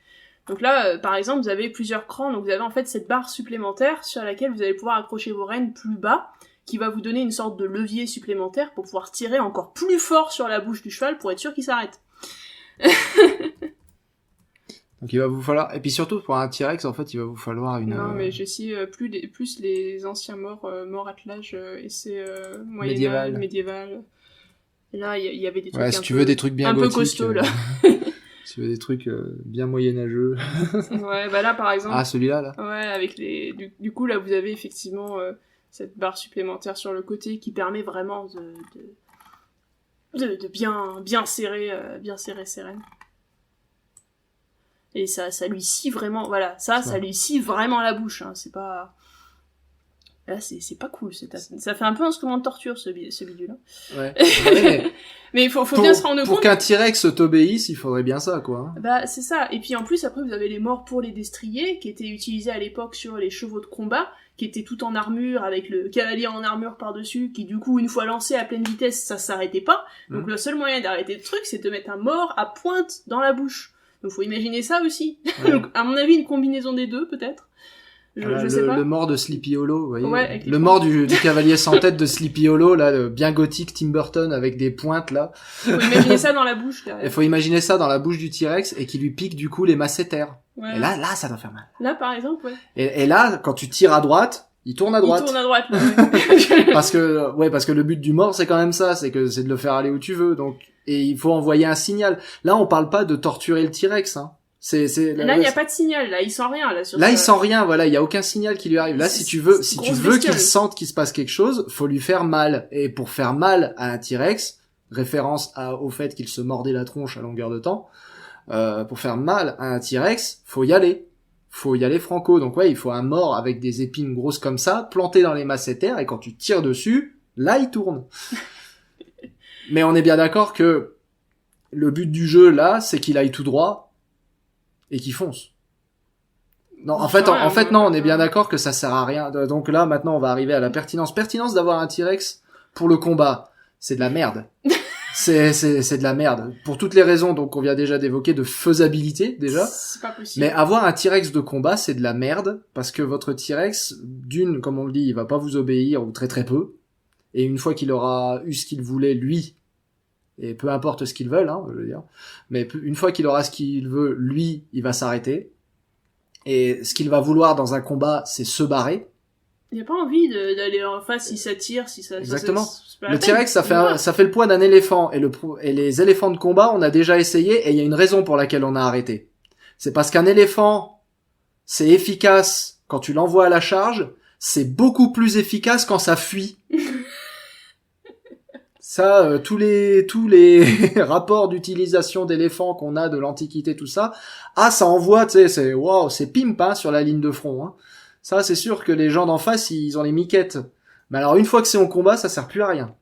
Donc là, par exemple, vous avez plusieurs crans, donc vous avez en fait cette barre supplémentaire sur laquelle vous allez pouvoir accrocher vos rênes plus bas, qui va vous donner une sorte de levier supplémentaire pour pouvoir tirer encore plus fort sur la bouche du cheval pour être sûr qu'il s'arrête. Donc il va vous falloir, et puis surtout pour un T-Rex, en fait, il va vous falloir une... Non, mais j'ai aussi plus les anciens morts attelage et c'est médiéval. Et là, il y avait des trucs si tu veux des trucs bien un gothiques, peu costauds, là. Si tu veux des trucs bien moyenâgeux. Ouais, bah là, par exemple... Ah, celui-là, là. Ouais, avec les... Du coup, là, vous avez effectivement cette barre supplémentaire sur le côté qui permet vraiment de bien serrer ses rênes. Et ça lui scie vraiment, voilà, ça lui scie vraiment la bouche, hein, c'est pas... Là, c'est pas cool, ça fait un peu instrument de torture, ce bidule-là. Ouais. Mais il faut bien se rendre compte... Pour qu'un T-Rex t'obéisse, il faudrait bien ça, quoi. Bah, c'est ça. Et puis, en plus, après, vous avez les morts pour les destriers, qui étaient utilisés à l'époque sur les chevaux de combat, qui étaient tout en armure, avec le cavalier en armure par-dessus, qui, du coup, une fois lancé à pleine vitesse, ça s'arrêtait pas. Donc, le seul moyen d'arrêter le truc, c'est de mettre un mort à pointe dans la bouche. Donc, faut imaginer ça aussi. Ouais. Donc, à mon avis, une combinaison des deux, peut-être. Je sais pas. Le mort de Sleepy Hollow, vous voyez. Ouais, le mort du cavalier sans tête de Sleepy Hollow, là, le bien gothique Tim Burton avec des pointes, là. Faut imaginer ça dans la bouche, derrière. Il faut imaginer ça dans la bouche du T-Rex et qui lui pique, du coup, les masséters. Ouais. Et là, ça doit faire mal. Là, par exemple, ouais. Et là, quand tu tires à droite, il tourne à droite. Il tourne à droite, là, ouais. parce que le but du mort, c'est quand même ça, c'est de le faire aller où tu veux, donc, et il faut envoyer un signal. Là, on parle pas de torturer le T-Rex, hein. Là, il y a pas de signal, là, il sent rien, là, il sent rien, voilà, il y a aucun signal qui lui arrive. Là, si tu veux qu'il sente qu'il se passe quelque chose, faut lui faire mal. Et pour faire mal à un T-Rex, référence au fait qu'il se mordait la tronche à longueur de temps, pour faire mal à un T-Rex, faut y aller. Faut y aller franco. Donc ouais, il faut un mort avec des épines grosses comme ça, planté dans les masséters, et quand tu tires dessus, là, il tourne. Mais on est bien d'accord que le but du jeu, là, c'est qu'il aille tout droit, et qui fonce. Non, en fait, non, on est bien d'accord que ça sert à rien. Donc là, maintenant, on va arriver à la pertinence. Pertinence d'avoir un T-Rex pour le combat. C'est de la merde. c'est de la merde. Pour toutes les raisons, donc, on vient déjà d'évoquer de faisabilité, déjà. C'est pas possible. Mais avoir un T-Rex de combat, c'est de la merde. Parce que votre T-Rex, comme on le dit, il va pas vous obéir, ou très très peu. Et une fois qu'il aura eu ce qu'il voulait, lui, et peu importe ce qu'ils veulent, hein, je veux dire. Mais une fois qu'il aura ce qu'il veut, lui, il va s'arrêter. Et ce qu'il va vouloir dans un combat, c'est se barrer. Il n'y a pas envie d'aller en face si ça tire, si ça... Exactement. C'est pas Le T-Rex, ça fait le poids d'un éléphant. Et les éléphants de combat, on a déjà essayé, et il y a une raison pour laquelle on a arrêté. C'est parce qu'un éléphant, c'est efficace quand tu l'envoies à la charge, c'est beaucoup plus efficace quand ça fuit. Ça, tous les rapports d'utilisation d'éléphants qu'on a de l'Antiquité, tout ça, ça envoie, tu sais, c'est pimp, hein, sur la ligne de front, hein. Ça, c'est sûr que les gens d'en face, ils ont les miquettes. Mais alors, une fois que c'est en combat, ça sert plus à rien.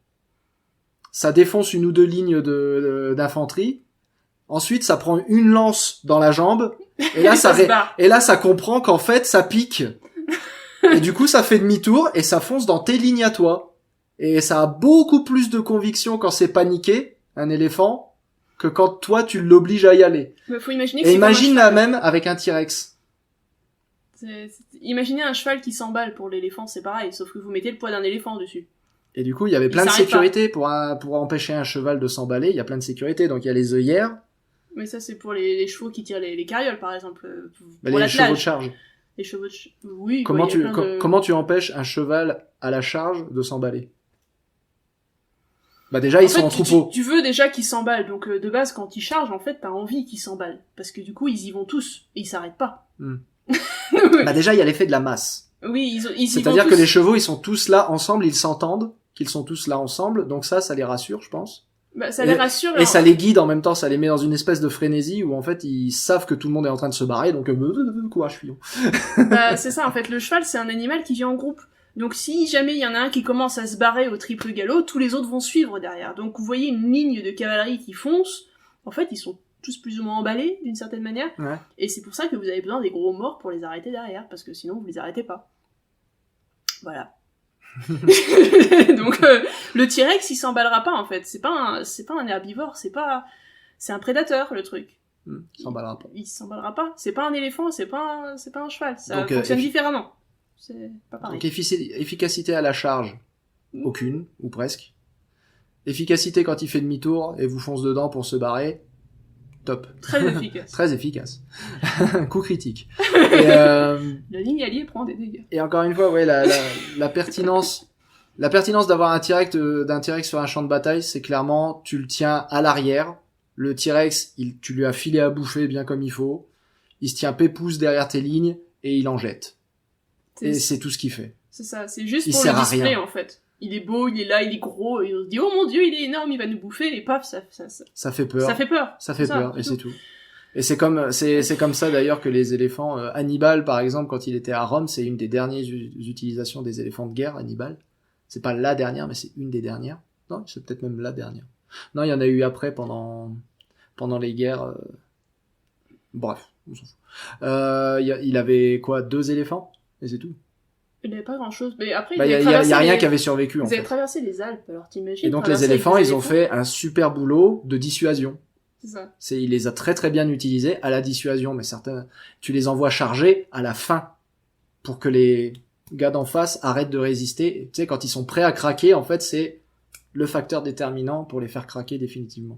Ça défonce une ou deux lignes d'infanterie. Ensuite, ça prend une lance dans la jambe. Et là, ça comprend qu'en fait, ça pique. Et du coup, ça fait demi-tour et ça fonce dans tes lignes à toi. Et ça a beaucoup plus de conviction quand c'est paniqué, un éléphant, que quand toi tu l'obliges à y aller. Mais faut imaginer que et imagine la même avec un T-Rex. Imaginez un cheval qui s'emballe pour l'éléphant, c'est pareil, sauf que vous mettez le poids d'un éléphant dessus. Et du coup, il y avait plein de sécurités pour empêcher un cheval de s'emballer. Il y a plein de sécurités. Donc il y a les œillères. Mais ça, c'est pour les chevaux qui tirent les carrioles, par exemple. Les chevaux de charge. Les chevaux de oui. Comment tu empêches un cheval à la charge de s'emballer? Bah déjà, ils sont en troupeau. Tu veux déjà qu'ils s'emballent, donc de base, quand ils chargent, en fait, t'as envie qu'ils s'emballent. Parce que du coup, ils y vont tous, et ils s'arrêtent pas. Bah déjà, il y a l'effet de la masse. Oui, c'est-à-dire que les chevaux, ils sont tous là ensemble, ils s'entendent qu'ils sont tous là ensemble, donc ça les rassure, je pense. Bah, ça les rassure. Et ça les guide en même temps, ça les met dans une espèce de frénésie où en fait, ils savent que tout le monde est en train de se barrer, donc courage, fuyons. Bah, c'est ça, en fait, le cheval, c'est un animal qui vit en groupe. Donc si jamais il y en a un qui commence à se barrer au triple galop, tous les autres vont suivre derrière. Donc vous voyez une ligne de cavalerie qui fonce, en fait ils sont tous plus ou moins emballés d'une certaine manière, ouais. Et c'est pour ça que vous avez besoin des gros morts pour les arrêter derrière, parce que sinon vous les arrêtez pas. Voilà. Donc le T-Rex il s'emballera pas en fait, c'est pas un herbivore, c'est un prédateur le truc. Il s'emballera pas. Il s'emballera pas. C'est pas un éléphant, c'est pas un cheval. Ça Donc, fonctionne différemment. C'est pas pareil. Donc efficacité à la charge, aucune, ou presque. Efficacité quand il fait demi-tour et vous fonce dedans pour se barrer, top. Très efficace. Très efficace. Coup critique. Et, La ligne alliée prend des dégâts. et encore une fois, ouais, la pertinence d'avoir d'un T-Rex sur un champ de bataille, c'est clairement, tu le tiens à l'arrière. Le T-Rex, tu lui as filé à bouffer bien comme il faut. Il se tient pépouze derrière tes lignes et il en jette. Et c'est tout ce qu'il fait. C'est ça, c'est juste Il pour sert le à display rien. en fait. Il est beau, il est là, il est gros, et on se dit oh mon dieu, il est énorme, il va nous bouffer, et paf, ça Ça fait peur. fait peur. Ça fait peur, et c'est tout. Et c'est comme ça d'ailleurs que les éléphants, Hannibal par exemple, quand il était à Rome, c'est une des dernières utilisations des éléphants de guerre, Hannibal. C'est pas la dernière, mais c'est une des dernières. Non, c'est peut-être même la dernière. Non, il y en a eu après pendant les guerres. Bref, on s'en fout. Il avait quoi, 2 éléphants, et c'est tout. Il n'avait pas grand chose, mais après Il y a rien qui avait survécu en Ils fait. avaient traversé les Alpes, alors t'imagines. Et donc les éléphants, ils ont fait un super boulot de dissuasion. C'est ça. Il les a très très bien utilisés à la dissuasion, mais certains, tu les envoies charger à la fin pour que les gars d'en face arrêtent de résister. Et, tu sais, quand ils sont prêts à craquer, en fait, c'est le facteur déterminant pour les faire craquer définitivement.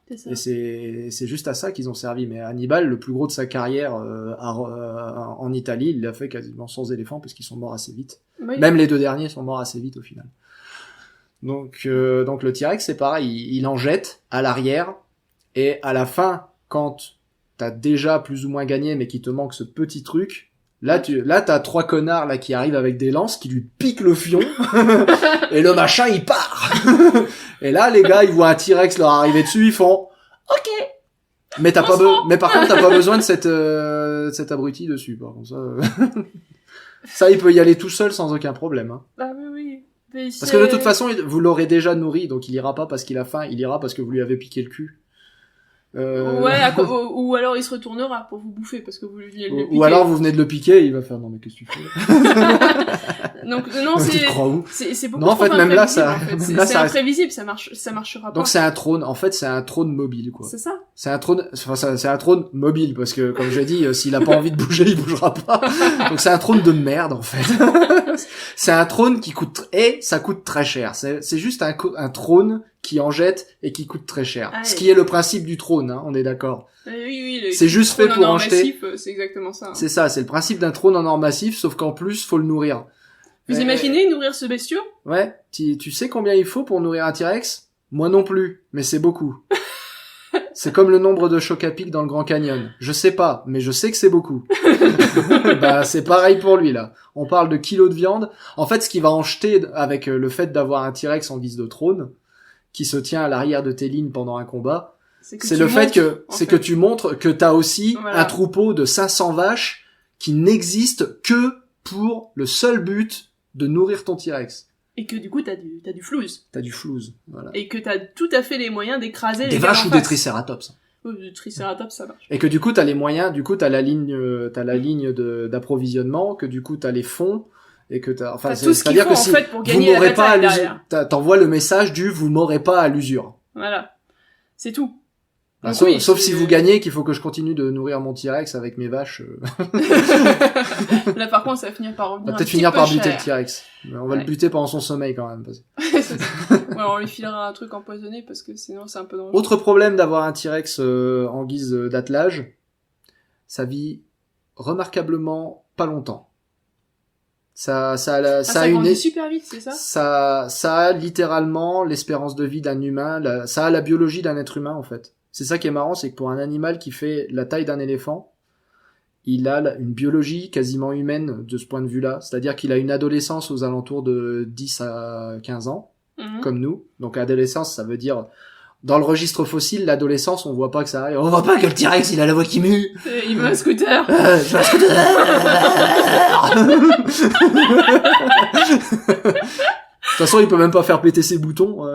C'est ça. Et c'est juste à ça qu'ils ont servi. Mais Hannibal, le plus gros de sa carrière en Italie, il l'a fait quasiment sans éléphants parce qu'ils sont morts assez vite. Oui. Même les 2 derniers sont morts assez vite au final. Donc le T-Rex, c'est pareil, il en jette à l'arrière. Et à la fin, quand t'as déjà plus ou moins gagné, mais qu'il te manque ce petit truc, là t'as 3 connards là qui arrivent avec des lances, qui lui piquent le fion, et le machin il part. Et là les gars, ils voient un T-Rex leur arriver dessus, ils font OK. Mais par contre t'as pas besoin de cet abruti dessus. Par contre ça il peut y aller tout seul sans aucun problème. Hein. Ah oui. Mais parce que de toute façon, vous l'aurez déjà nourri, donc il ira pas parce qu'il a faim, il ira parce que vous lui avez piqué le cul. Ouais, ou alors il se retournera pour vous bouffer parce que vous lui venez de le piquer. Ou alors vous venez de le piquer et il va faire non mais qu'est-ce que tu fais. Donc non, tu te crois où c'est beaucoup non, en trop fait, même là, imprévisible, ça c'est imprévisible, ça marchera pas. Donc c'est un trône, en fait c'est un trône mobile quoi. C'est ça. C'est un trône mobile parce que comme j'ai dit, s'il a pas envie de bouger, il bougera pas. Donc c'est un trône de merde en fait. C'est un trône qui ça coûte très cher. C'est juste un trône qui en jette et qui coûte très cher. Ah, ce qui est le principe du trône, hein, on est d'accord. Oui, c'est juste fait pour en jeter. C'est exactement ça. Hein. C'est ça, c'est le principe d'un trône en or massif, sauf qu'en plus, faut le nourrir. Vous imaginez nourrir ce bestiau? Ouais, tu sais combien il faut pour nourrir un T-Rex? Moi non plus, mais c'est beaucoup. C'est comme le nombre de chocs à pic dans le Grand Canyon. Je sais pas, mais je sais que c'est beaucoup. Bah, c'est pareil pour lui, là. On parle de kilos de viande. En fait, ce qui va en jeter avec le fait d'avoir un T-Rex en guise de trône, qui se tient à l'arrière de tes lignes pendant un combat, c'est le fait que tu montres que t'as aussi un troupeau de 500 vaches qui n'existe que pour le seul but de nourrir ton T-Rex. Et que du coup t'as du flouze. T'as du flouze, voilà. Et que t'as tout à fait les moyens d'écraser des vaches ou des tricératops. Oui, des tricératops ça marche. Et que du coup t'as les moyens, du coup t'as la ligne d'approvisionnement, que du coup t'as les fonds, et que t'as tout ce qu'il faut, que si en fait, pour vous gagner m'aurez la pas à bataille l'usure, t'envoies le message du vous m'aurez pas à l'usure. Voilà. C'est tout. Donc sauf si vous gagnez, qu'il faut que je continue de nourrir mon T-Rex avec mes vaches. Là, par contre, ça va finir par revenir. On va peut-être finir par buter le T-Rex. On va le buter pendant son sommeil quand même. Ouais, on lui filera un truc empoisonné parce que sinon c'est un peu dangereux. Autre problème d'avoir un T-Rex en guise d'attelage, ça vit remarquablement pas longtemps. Ça grandit super vite, c'est ça? Ça a littéralement l'espérance de vie d'un humain, ça a la biologie d'un être humain en fait. C'est ça qui est marrant, c'est que pour un animal qui fait la taille d'un éléphant, il a une biologie quasiment humaine de ce point de vue-là. C'est-à-dire qu'il a une adolescence aux alentours de 10 à 15 ans, comme nous. Donc adolescence, ça veut dire... Dans le registre fossile, l'adolescence, on voit pas que ça arrive. On voit pas que le T-Rex, il a la voix qui mue. Il veut un scooter. Je veux un scooter. De toute façon, il peut même pas faire péter ses boutons.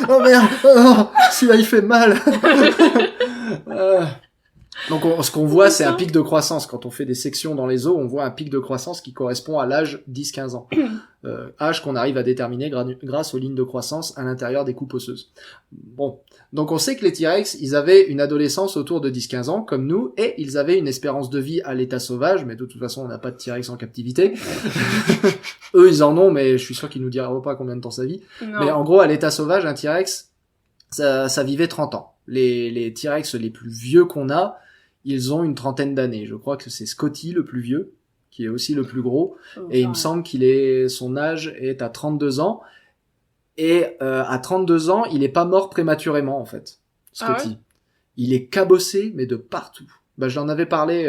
Oh merde, celui-là il fait mal. Donc ce qu'on voit, c'est un pic de croissance. Quand on fait des sections dans les os, on voit un pic de croissance qui correspond à l'âge 10-15 ans. âge qu'on arrive à déterminer grâce aux lignes de croissance à l'intérieur des coupes osseuses. Bon, donc on sait que les T-Rex, ils avaient une adolescence autour de 10-15 ans, comme nous, et ils avaient une espérance de vie à l'état sauvage, mais de toute façon, on n'a pas de T-Rex en captivité. Eux, ils en ont, mais je suis sûr qu'ils nous diront pas combien de temps ça vit. Non. Mais en gros, à l'état sauvage, un T-Rex, ça vivait 30 ans. Les T-Rex les plus vieux qu'on a, ils ont une trentaine d'années. Je crois que c'est Scotty, le plus vieux, qui est aussi le plus gros, et il me semble son âge est à 32 ans, et à 32 ans, il est pas mort prématurément, en fait, Scotty. Ah ouais, il est cabossé, mais de partout. Bah, j'en avais parlé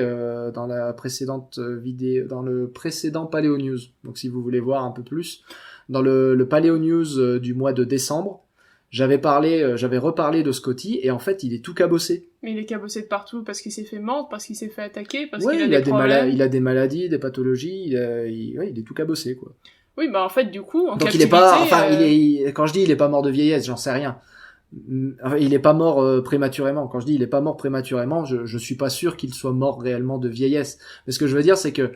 dans la précédente vidéo, dans le précédent Paléo News, donc si vous voulez voir un peu plus, dans le Paléo News du mois de décembre, j'avais reparlé de Scotty, et en fait, il est tout cabossé. mais il est cabossé de partout parce qu'il s'est fait mordre, parce qu'il s'est fait attaquer, parce Ouais, qu'il a des problèmes. il a des maladies, des pathologies, il est tout cabossé, quoi. Oui, bah en fait, du coup, en Donc captivité... il est pas, enfin, quand je dis il est pas mort de vieillesse, j'en sais rien. Il est pas mort prématurément. Quand je dis il est pas mort prématurément, je suis pas sûr qu'il soit mort réellement de vieillesse. Mais ce que je veux dire, c'est que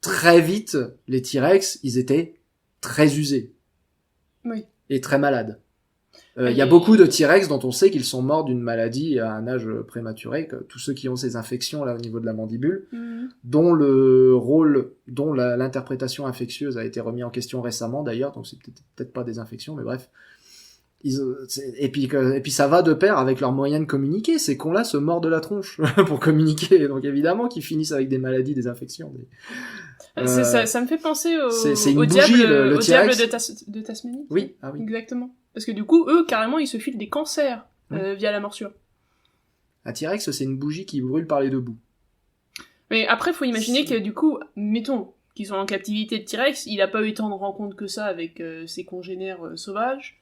très vite, les T-Rex, ils étaient très usés. Oui. Et très malades. Il y a beaucoup de T-Rex dont on sait qu'ils sont morts d'une maladie à un âge prématuré, que tous ceux qui ont ces infections là au niveau de la mandibule, dont l'interprétation infectieuse a été remis en question récemment d'ailleurs, donc c'est peut-être pas des infections, mais bref. Et puis ça va de pair avec leur moyen de communiquer. Ces cons-là se mordent de la tronche pour communiquer, donc évidemment qu'ils finissent avec des maladies, des infections. Ça me fait penser c'est une au bougie, diable, le au diable T-Rex. de Tasmanie. Oui, ah oui. Exactement. Parce que du coup, eux, carrément, ils se filent des cancers via la morsure. Un T-Rex, c'est une bougie qui brûle par les deux bouts. Mais après, faut imaginer que du coup, mettons qu'ils sont en captivité de T-Rex, il a pas eu tant de rencontres que ça avec ses congénères sauvages.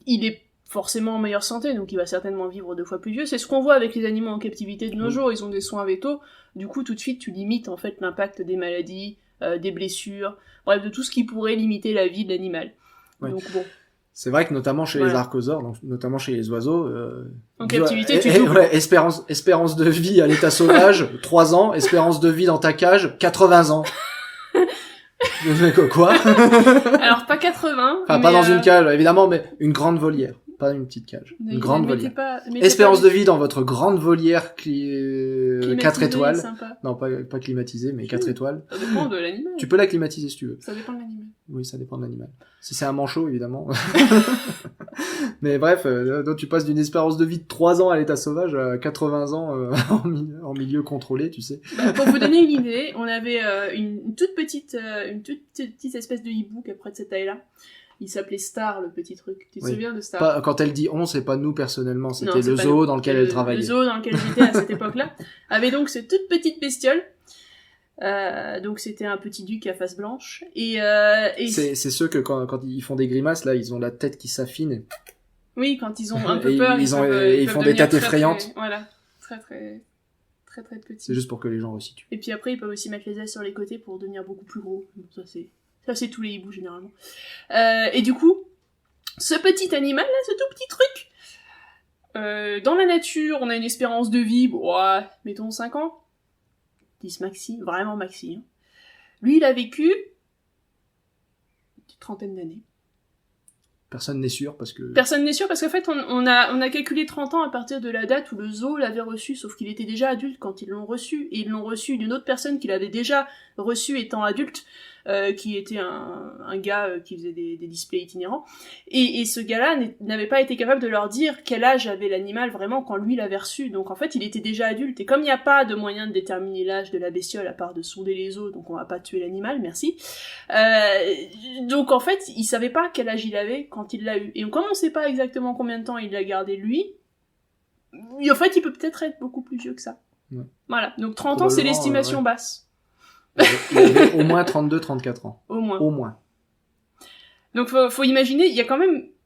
Il est forcément en meilleure santé, donc il va certainement vivre 2 fois plus vieux. C'est ce qu'on voit avec les animaux en captivité de nos jours, ils ont des soins vétaux. Du coup, tout de suite, tu limites en fait l'impact des maladies, des blessures, bref, de tout ce qui pourrait limiter la vie de l'animal. Ouais. Donc bon. C'est vrai que notamment chez les archosaures, donc notamment chez les oiseaux, en captivité, tu joues. Ouais, espérance de vie à l'état sauvage, 3 ans, espérance de vie dans ta cage, 80 ans. Quoi? Alors pas 80. Enfin, pas dans une cage, évidemment, mais une grande volière. Pas une petite cage. Une grande volière. Espérance de vie dans votre grande volière 4 étoiles. Sympa. Non, pas climatisée, mais 4 étoiles. Ça dépend de l'animal. Tu peux la climatiser si tu veux. Ça dépend de l'animal. Oui, ça dépend de l'animal. Si c'est un manchot, évidemment. Mais bref, donc tu passes d'une espérance de vie de 3 ans à l'état sauvage à 80 ans en milieu contrôlé, tu sais. Bah, pour vous donner une idée, on avait une toute petite espèce de hibou à près de cette taille-là. Il s'appelait Star, le petit truc. Tu te souviens de Star? Quand elle dit on, c'est pas nous personnellement, c'était le zoo dans lequel elle travaillait. Le zoo dans lequel j'étais à cette époque-là avait donc cette toute petite bestiole. Donc c'était un petit duc à face blanche. Et c'est ceux que quand ils font des grimaces, là, ils ont la tête qui s'affine. Oui, quand ils ont un peu peur, ils font des têtes effrayantes. Voilà, très petits. C'est juste pour que les gens resituent. Et puis après, ils peuvent aussi mettre les ailes sur les côtés pour devenir beaucoup plus gros. Donc ça c'est tous les hiboux généralement. Et du coup, ce petit animal là, ce tout petit truc, dans la nature, on a une espérance de vie, mettons 5 ans. 10 maxi, vraiment maxi. Hein. Lui, il a vécu une trentaine d'années. Personne n'est sûr parce que... Personne n'est sûr parce qu'en fait, on a calculé 30 ans à partir de la date où le zoo l'avait reçu, sauf qu'il était déjà adulte quand ils l'ont reçu, et ils l'ont reçu d'une autre personne qui l'avait déjà reçu étant adulte, qui était un gars qui faisait des displays itinérants, et ce gars-là n'avait pas été capable de leur dire quel âge avait l'animal vraiment quand lui l'avait reçu, donc en fait il était déjà adulte, et comme il n'y a pas de moyen de déterminer l'âge de la bestiole à part de sonder les os, donc on va pas tuer l'animal, merci, donc en fait il savait pas quel âge il avait quand il l'a eu, et comme on sait pas exactement combien de temps il l'a gardé lui, en fait il peut peut-être être beaucoup plus vieux que ça. Ouais. Voilà, donc 30 ans c'est l'estimation basse. Il avait au moins 32-34 ans. Au moins. Donc faut imaginer,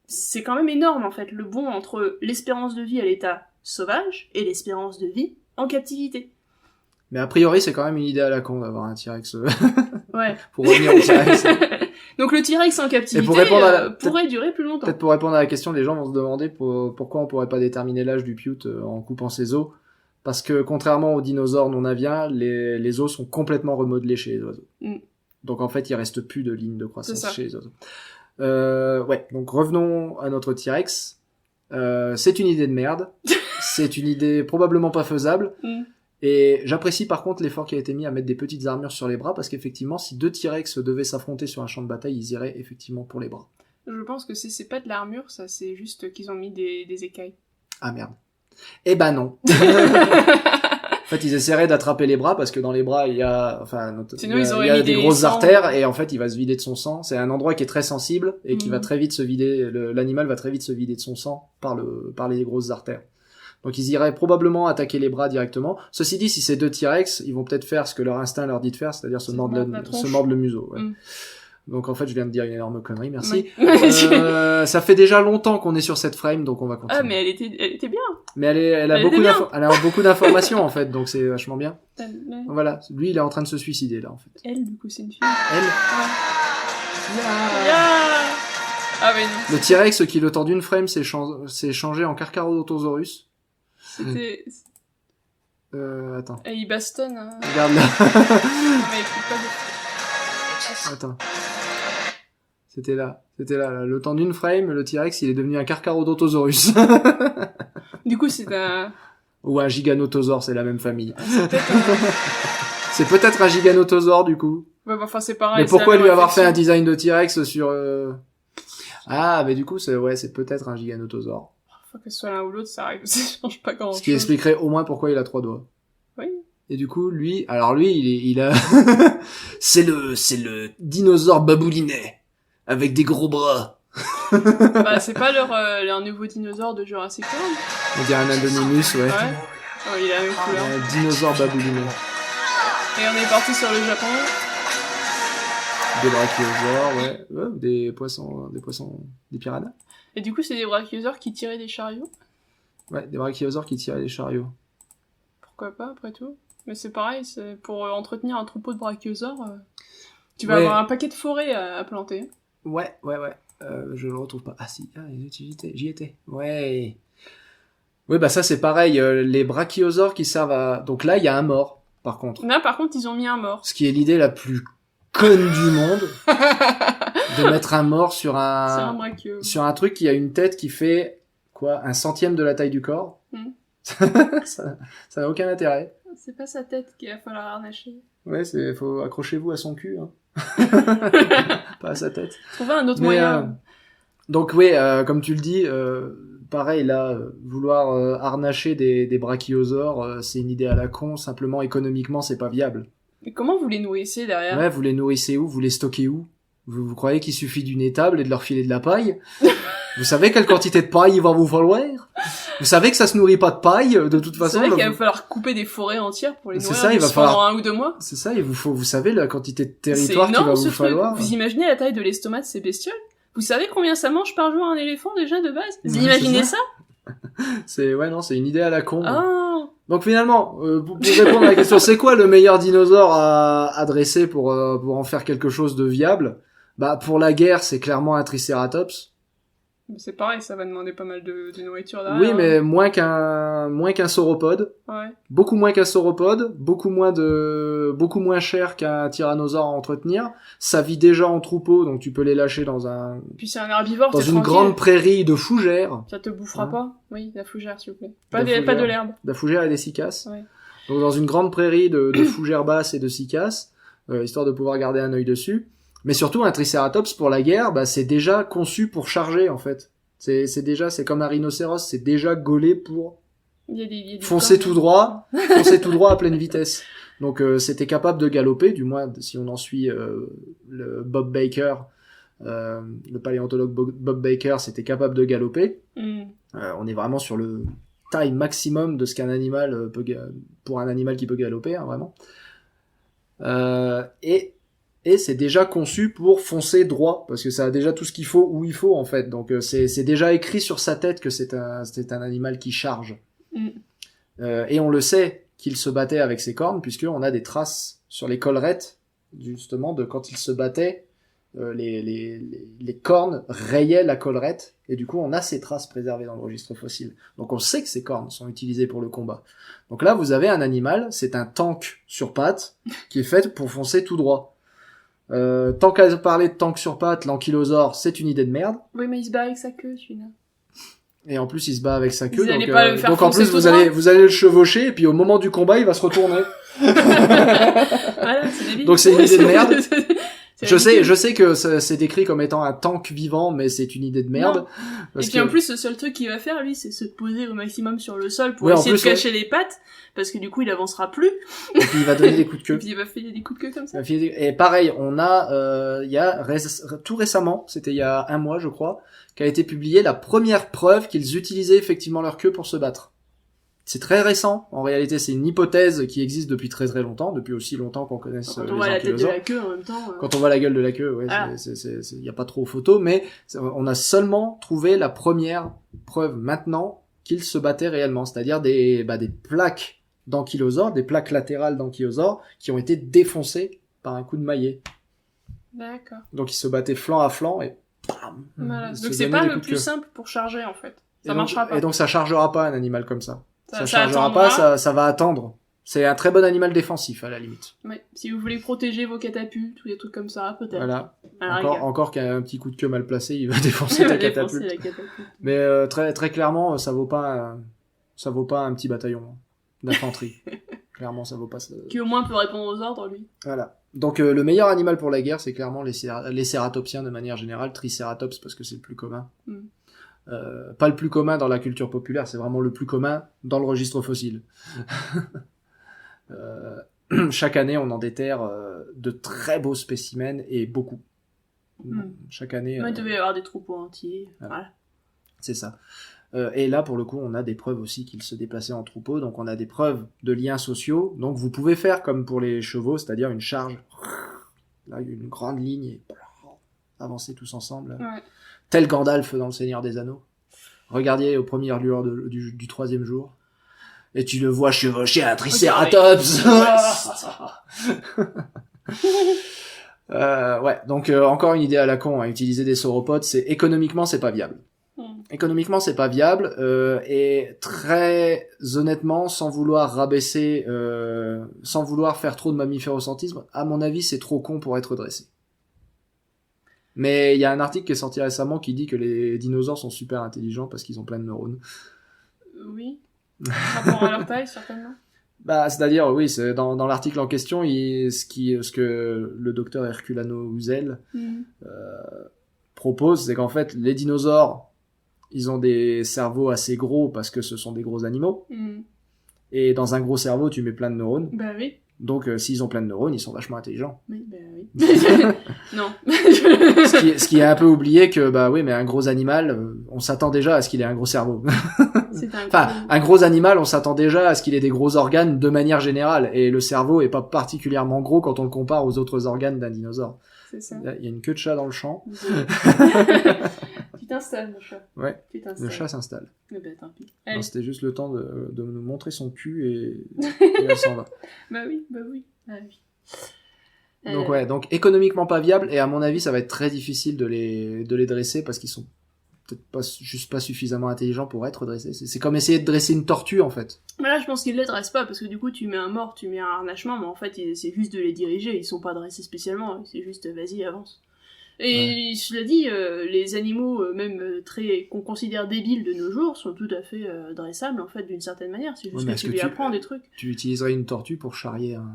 c'est quand même énorme en fait, le bond entre l'espérance de vie à l'état sauvage et l'espérance de vie en captivité. Mais a priori, c'est quand même une idée à la con d'avoir un T-Rex. Ouais. Pour revenir au T-Rex. Donc le T-Rex en captivité pourrait durer plus longtemps. Peut-être pour répondre à la question, les gens vont se demander pourquoi on pourrait pas déterminer l'âge du pioute en coupant ses os. Parce que contrairement aux dinosaures non aviens, les os sont complètement remodelés chez les oiseaux. Donc en fait, il reste plus de ligne de croissance C'est ça. chez les oiseaux. Ouais, donc revenons à notre T-Rex. C'est une idée de merde. C'est une idée probablement pas faisable. Et j'apprécie par contre l'effort qui a été mis à mettre des petites armures sur les bras, parce qu'effectivement, si 2 T-Rex devaient s'affronter sur un champ de bataille, ils iraient effectivement pour les bras. Je pense que c'est pas de l'armure, ça, c'est juste qu'ils ont mis des écailles. Ah merde. Eh ben non. En fait, ils essaieraient d'attraper les bras, parce que dans les bras, il y a, Sinon, il ils auraient y a mis des des grosses sangs. artères, et en fait, il va se vider de son sang. C'est un endroit qui est très sensible, et qui Mhm. va très vite se vider, l'animal va très vite se vider de son sang par les grosses artères. Donc ils iraient probablement attaquer les bras directement. Ceci dit, si c'est 2 T-Rex, ils vont peut-être faire ce que leur instinct leur dit de faire, c'est-à-dire se Se mordre mordre la tronche. le museau. Ouais. Mm. Donc en fait, je viens de dire une énorme connerie, merci. Ouais. Ça fait déjà longtemps qu'on est sur cette frame, donc on va continuer. Ah, mais elle était bien. Mais elle a elle beaucoup était bien. elle a beaucoup d'informations en fait, donc c'est vachement bien. Elle, Voilà, lui il est en train de se suicider là en fait. du coup, c'est une fille. Elle, Ouais. Ah, mais non. le T-Rex qui le temps d'une frame s'est changé en Carcharodontosaurus. C'était... Attends, Et il bastonne. Hein. regarde là. Mais écoute pas de... Attends. C'était là. Le temps d'une frame, le T-Rex il est devenu un Carcharodontosaurus. Du coup, c'est un... Ou un Giganotosaure, c'est la même famille. C'est peut-être un... C'est peut-être un Giganotosaure du coup. Ouais, bah, enfin, c'est pareil. Mais c'est la pourquoi même lui avoir fait un réflexion. design de T-Rex sur... Ah, mais du coup, c'est peut-être un Giganotosaure. Faut que ce soit l'un ou l'autre, ça arrive. Ça change pas grand Ce qui chose. expliquerait au moins pourquoi il a 3 doigts. Oui. Et du coup, lui, il a... c'est le dinosaure baboulinet, avec des gros bras. Bah, c'est pas leur nouveau dinosaure de Jurassic World. On dirait un Indominus, ouais. Ouais. Oh, il a la même couleur. Un dinosaure baboulinet. Et on est parti sur le Japon. Des brachiosaures, ouais. Des poissons, des piranhas. Et du coup, c'est des brachiosaures qui tiraient des chariots. Ouais, des brachiosaures qui tiraient des chariots. Pourquoi pas, après tout. Mais c'est pareil, c'est pour entretenir un troupeau de brachiosaures. Tu vas Ouais. avoir un paquet de forêts à planter. Ouais. Je le retrouve pas. Ah si, j'y étais. Ouais. Oui, bah ça c'est pareil. Les brachiosaures qui servent à... Donc là, il y a un mort, par contre. Là, par contre, ils ont mis un mort. Ce qui est l'idée la plus conne du monde, de mettre un mort sur C'est un un... brachio. sur un truc qui a une tête qui fait, quoi, 1/100 de la taille du corps. Ça n'a aucun intérêt. C'est pas sa tête qu'il va falloir harnacher. Ouais, faut accrochez-vous à son cul, hein. Pas à sa tête. Trouver un autre Mais, moyen. donc oui, comme tu le dis, pareil là, vouloir harnacher des brachiosaures, c'est une idée à la con. Simplement économiquement, c'est pas viable. Mais comment vous les nourrissez derrière? Ouais, vous les nourrissez où? Vous les stockez où? Vous croyez qu'il suffit d'une étable et de leur filer de la paille? Vous savez quelle quantité de paille il va vous falloir? Vous savez que ça se nourrit pas de paille de toute Vous façon. savez là, qu'il va vous- falloir couper des forêts entières pour les C'est nourrir ça, il va juste pendant falloir- 1 ou 2 mois. C'est ça, vous savez la quantité de C'est territoire qu'il va énorme vous ce truc. falloir. Vous imaginez la taille de l'estomac de ces bestioles? Vous savez combien ça mange par jour un éléphant déjà de base? Vous Ouais, imaginez c'est ça? C'est une idée à la con. Ah! Donc finalement, pour répondre à la question, c'est quoi le meilleur dinosaure à dresser pour en faire quelque chose de viable? Bah pour la guerre, c'est clairement un Triceratops. C'est pareil, ça va demander pas mal de nourriture derrière. Oui, mais moins qu'un sauropode, Ouais. beaucoup moins qu'un sauropode, beaucoup moins cher qu'un tyrannosaure à entretenir. Ça vit déjà en troupeau, donc tu peux les lâcher dans Puis c'est un herbivore, une t'es tranquille. grande prairie de fougères. Ça te bouffera Hein. pas? Oui, la fougère, s'il vous plaît. La Pas de fougère. l'herbe. La fougère et des cicasses. Ouais. Donc dans une grande prairie de fougères basses et de cicasses, histoire de pouvoir garder un œil dessus. Mais surtout un Triceratops pour la guerre, bah c'est déjà conçu pour charger en fait. C'est comme un rhinocéros, c'est déjà gaulé pour Il y a des foncer cornes. foncer tout droit à pleine vitesse. Donc c'était capable de galoper, du moins si on en suit le Bob Baker, le paléontologue Bob Baker, c'était capable de galoper. Hmm. On est vraiment sur le taille maximum de ce qu'un animal pour un animal qui peut galoper, hein, vraiment. Et c'est déjà conçu pour foncer droit, parce que ça a déjà tout ce qu'il faut où il faut en fait. Donc c'est déjà écrit sur sa tête que c'est un animal qui charge. Mm. Et on le sait qu'il se battait avec ses cornes, puisqu'on a des traces sur les collerettes, justement, de quand il se battait, les cornes rayaient la collerette, et du coup on a ces traces préservées dans le registre fossile. Donc on sait que ces cornes sont utilisées pour le combat. Donc là vous avez un animal, c'est un tank sur pattes, qui est fait pour foncer tout droit. Tant qu'à parler de tank sur pattes, l'ankylosaure, c'est une idée de merde. Oui, mais il se bat avec sa queue, celui-là. Et en plus, il se bat avec sa queue. Vous allez Donc, pas le faire donc en foncer plus, tout vous allez le chevaucher, et puis au moment du combat, il va se retourner. Voilà, c'est débile. Donc c'est une idée de merde. C'est Je ridicule. sais que c'est décrit comme étant un tank vivant, mais c'est une idée de merde. Non. Parce Et puis que- en plus, le seul truc qu'il va faire, lui, c'est se poser au maximum sur le sol pour Ouais, en essayer plus, de cacher les pattes, parce que du coup, il avancera plus, et puis il va donner des coups de et queue. puis il va faire des coups de queue comme ça. Et pareil, on a, il y a tout récemment, c'était il y a 1 mois, je crois, qu'a été publiée la première preuve qu'ils utilisaient effectivement leur queue pour se battre. C'est très récent. En réalité, c'est une hypothèse qui existe depuis très très longtemps, depuis aussi longtemps qu'on connaisse Quand les on voit la tête de ankylosaures. la queue en même temps. Quand on voit la gueule de la queue, ouais, Ah. il y a pas trop photo, mais on a seulement trouvé la première preuve maintenant qu'ils se battaient réellement, c'est-à-dire des plaques d'ankylosaures, des plaques latérales d'ankylosaures qui ont été défoncées par un coup de maillet. D'accord. Donc ils se battaient flanc à flanc et bam. Voilà. Ils se Donc c'est donnaient pas des le coups de plus queue. simple pour charger, en fait. Et Ça donc- marchera pas. Et donc ça chargera pas un animal comme ça. Ça ça chargera attendra. pas, ça va attendre. C'est un très bon animal défensif à la limite. Ouais. Si vous voulez protéger vos catapultes ou des trucs comme ça, peut-être. Voilà. À la rigueur. Encore qu'un petit coup de queue mal placé, il va Il défoncer va ta défoncer catapulte. la catapulte. Mais très très clairement, ça vaut pas un petit bataillon d'infanterie. Clairement, ça vaut pas ça. Qui au moins peut répondre aux ordres, lui. Voilà. Donc le meilleur animal pour la guerre, c'est clairement les cératopsiens de manière générale, Triceratops parce que c'est le plus commun. Mm. Pas le plus commun dans la culture populaire, c'est vraiment le plus commun dans le registre fossile. Chaque année, on en déterre de très beaux spécimens et beaucoup. Mm. Chaque année, Moi, il devait y avoir des troupeaux entiers. Voilà. Voilà. c'est ça. Et là, pour le coup, on a des preuves aussi qu'ils se déplaçaient en troupeau, donc on a des preuves de liens sociaux. Donc vous pouvez faire comme pour les chevaux, c'est-à-dire une charge, là, une grande ligne, et avancer tous ensemble. Ouais. Tel Gandalf dans Le Seigneur des Anneaux. Regardez aux premières lueurs du 3e jour. Et tu le vois chevaucher un Triceratops. Ouais, donc encore une idée à la con, hein, utiliser des sauropodes, c'est économiquement c'est pas viable. Économiquement c'est pas viable et très honnêtement, sans vouloir rabaisser, sans vouloir faire trop de mammiférocentrisme, à mon avis c'est trop con pour être dressé. Mais il y a un article qui est sorti récemment qui dit que les dinosaures sont super intelligents parce qu'ils ont plein de neurones. Oui. Par rapport à leur taille, certainement. Bah, c'est-à-dire, oui, c'est dans l'article en question, ce que le docteur Herculano Uzel propose, c'est qu'en fait, les dinosaures, ils ont des cerveaux assez gros parce que ce sont des gros animaux. Et dans un gros cerveau, tu mets plein de neurones. Bah oui. Donc, s'ils ont plein de neurones, ils sont vachement intelligents. Oui, bah oui. Non. Ce qui est un peu oublié que, bah oui, mais un gros animal, on s'attend déjà à ce qu'il ait un gros cerveau. C'est un Enfin, gros- un gros animal, on s'attend déjà à ce qu'il ait des gros organes de manière générale. Et le cerveau est pas particulièrement gros quand on le compare aux autres organes d'un dinosaure. C'est ça. Là, il y a une queue de chat dans le champ. Tu t'installes, mon chat. Ouais, Tu t'installes. le chat s'installe. Eh ben, tant pis. Non, Allez. c'était juste le temps de nous montrer son cul et elle s'en va. Bah oui, bah oui. Ah oui. Donc ouais, donc économiquement pas viable et à mon avis ça va être très difficile de les dresser parce qu'ils sont peut-être pas suffisamment intelligents pour être dressés. C'est comme essayer de dresser une tortue en fait. Mais là, je pense qu'ils les dressent pas, parce que du coup, tu mets un mort, tu mets un harnachement, mais en fait, c'est juste de les diriger, ils sont pas dressés spécialement, c'est juste, vas-y, avance. Et cela dit, les animaux, même qu'on considère débiles de nos jours, sont tout à fait dressables, en fait, d'une certaine manière. C'est Ouais, juste mais que est-ce tu que lui tu- apprends des trucs. Tu utiliserais une tortue pour charrier un...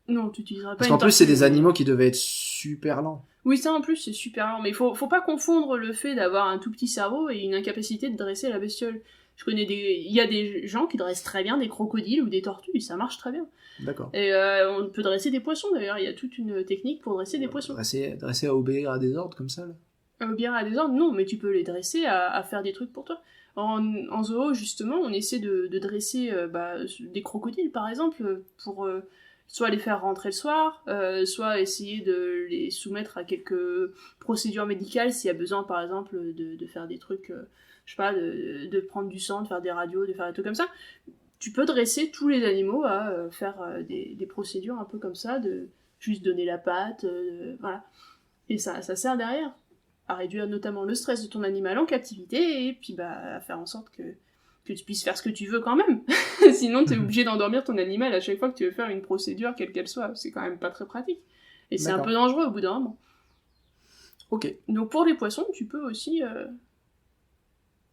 Non, tu utiliseras pas Parce une qu'en plus c'est tortue. des animaux qui devaient être super lents. Oui, ça en plus, c'est super lent. Mais faut pas confondre le fait d'avoir un tout petit cerveau et une incapacité de dresser la bestiole. Il y a des gens qui dressent très bien des crocodiles ou des tortues, et ça marche très bien. D'accord. Et on peut dresser des poissons d'ailleurs, il y a toute une technique pour dresser des poissons. Dresser à obéir à des ordres comme ça là. Bien à des ordres, non, mais tu peux les dresser à faire des trucs pour toi. En zoo, justement, on essaie de dresser des crocodiles, par exemple, pour soit les faire rentrer le soir, soit essayer de les soumettre à quelques procédures médicales s'il y a besoin, par exemple, de faire des trucs, je sais pas, de prendre du sang, de faire des radios, de faire des trucs comme ça. Tu peux dresser tous les animaux à faire des procédures un peu comme ça, de juste donner la patte, voilà. Et ça sert derrière à réduire notamment le stress de ton animal en captivité, et puis à faire en sorte que tu puisses faire ce que tu veux quand même. Sinon, t'es obligé d'endormir ton animal à chaque fois que tu veux faire une procédure, quelle qu'elle soit. C'est quand même pas très pratique. Et c'est un D'accord. peu dangereux au bout d'un moment. Ok. Donc pour les poissons, tu peux aussi...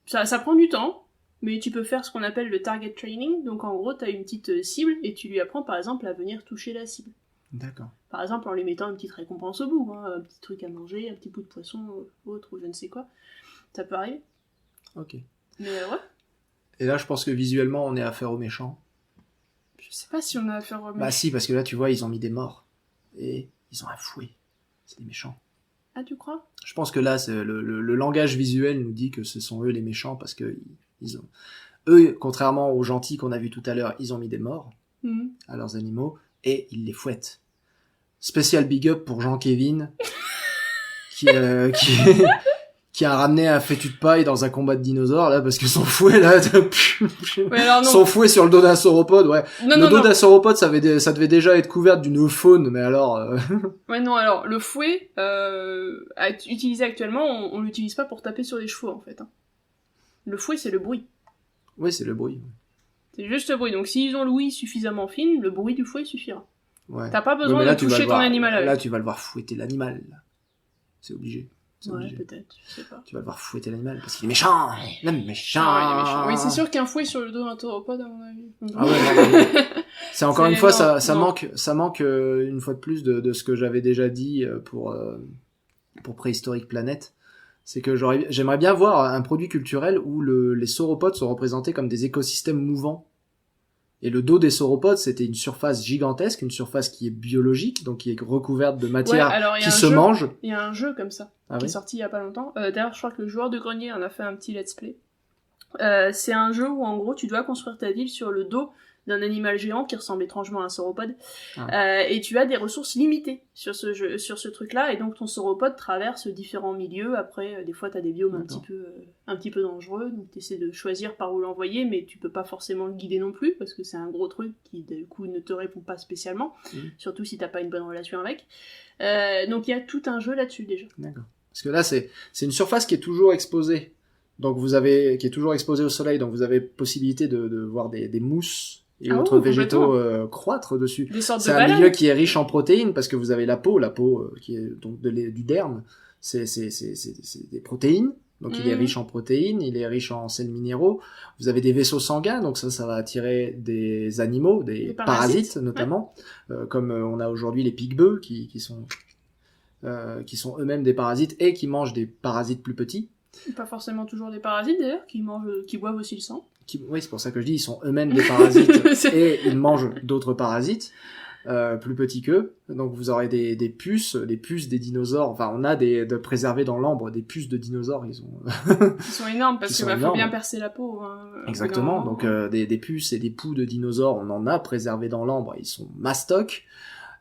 Ça prend du temps, mais tu peux faire ce qu'on appelle le target training. Donc en gros, tu as une petite cible et tu lui apprends par exemple à venir toucher la cible. D'accord. Par exemple en lui mettant une petite récompense au bout, hein, un petit truc à manger, un petit bout de poisson, autre ou je ne sais quoi. Ça peut arriver. Ok. Mais ouais, Et là, je pense que visuellement, on est affaire aux méchants. je sais pas si on a affaire au Bah si, parce que là, tu vois, ils ont mis des morts. Et ils ont un fouet. C'est des méchants. Ah, tu crois? Je pense que là, le langage visuel nous dit que ce sont eux les méchants, parce que ils ont... eux, contrairement aux gentils qu'on a vus tout à l'heure, ils ont mis des morts Mhm. à leurs animaux, et ils les fouettent. Spécial big up pour Jean-Kévin, qui a ramené un fétu de paille dans un combat de dinosaures, là, parce que son fouet, là, Ouais, alors non. son fouet sur le dos d'un sauropode, ouais. Non, Le non, dos non. d'un sauropode, ça devait déjà être couvert d'une faune, mais alors... Ouais, non, alors, le fouet, utilisé actuellement, on l'utilise pas pour taper sur les chevaux, en fait. Hein. Le fouet, c'est le bruit. Oui, c'est le bruit. C'est juste le bruit. Donc, s'ils ont l'ouïe suffisamment fine, le bruit du fouet suffira. Ouais. T'as pas Ouais, besoin mais là, de tu vas toucher le ton voir- animal avec. Là, tu vas le voir fouetter l'animal, là. C'est obligé. C'est Ouais, obligé. peut-être, je sais pas. Tu vas le voir fouetter l'animal, parce qu'il est méchant. L'homme méchant. Ah, ouais, il est méchant. Oui, c'est sûr qu'un fouet sur le dos d'un tauropode, à mon avis. Ah ouais, non, c'est encore C'est- une fois, non, ça non. manque une fois de plus de ce que j'avais déjà dit pour Préhistorique Planète. C'est que j'aimerais bien voir un produit culturel où les sauropodes sont représentés comme des écosystèmes mouvants. Et le dos des sauropodes, c'était une surface gigantesque, une surface qui est biologique, donc qui est recouverte de matière alors, il y a qui un se jeu- mange. Il y a un jeu comme ça, Ah qui est oui. sorti il y a pas longtemps. D'ailleurs, je crois que le joueur de grenier en a fait un petit let's play. C'est un jeu où, en gros, tu dois construire ta ville sur le dos d'un animal géant qui ressemble étrangement à un sauropode. Et tu as des ressources limitées sur ce truc-là, et donc ton sauropode traverse différents milieux. Après, des fois, t'as des biomes un petit peu dangereux, donc t'essaies de choisir par où l'envoyer, mais tu peux pas forcément le guider non plus, parce que c'est un gros truc qui, du coup, ne te répond pas spécialement, surtout si t'as pas une bonne relation avec. Donc il y a tout un jeu là-dessus, déjà. D'accord. Parce que là, c'est une surface qui est toujours exposée. Donc qui est toujours exposée au soleil, donc vous avez possibilité de voir des mousses et Ah autres oui, végétaux croître dessus. Des sortes de C'est un bananes. milieu qui est riche en protéines parce que vous avez la peau qui est donc du derme, c'est des protéines. Donc il est riche en protéines, il est riche en sels minéraux. Vous avez des vaisseaux sanguins, donc ça va attirer des animaux, des parasites notamment, comme on a aujourd'hui les pique-bœufs qui sont eux-mêmes des parasites et qui mangent des parasites plus petits. Pas forcément toujours des parasites d'ailleurs, qui boivent aussi le sang. Oui, c'est pour ça que je dis, ils sont eux-mêmes des parasites et ils mangent d'autres parasites plus petits qu'eux. Donc vous aurez des puces, des dinosaures. Enfin, on a de préservés dans l'ambre des puces de dinosaures. Ils sont énormes parce qu'il faut bien percer la peau. Hein, exactement. Donc des puces et des poux de dinosaures, on en a préservé dans l'ambre. Ils sont mastoc.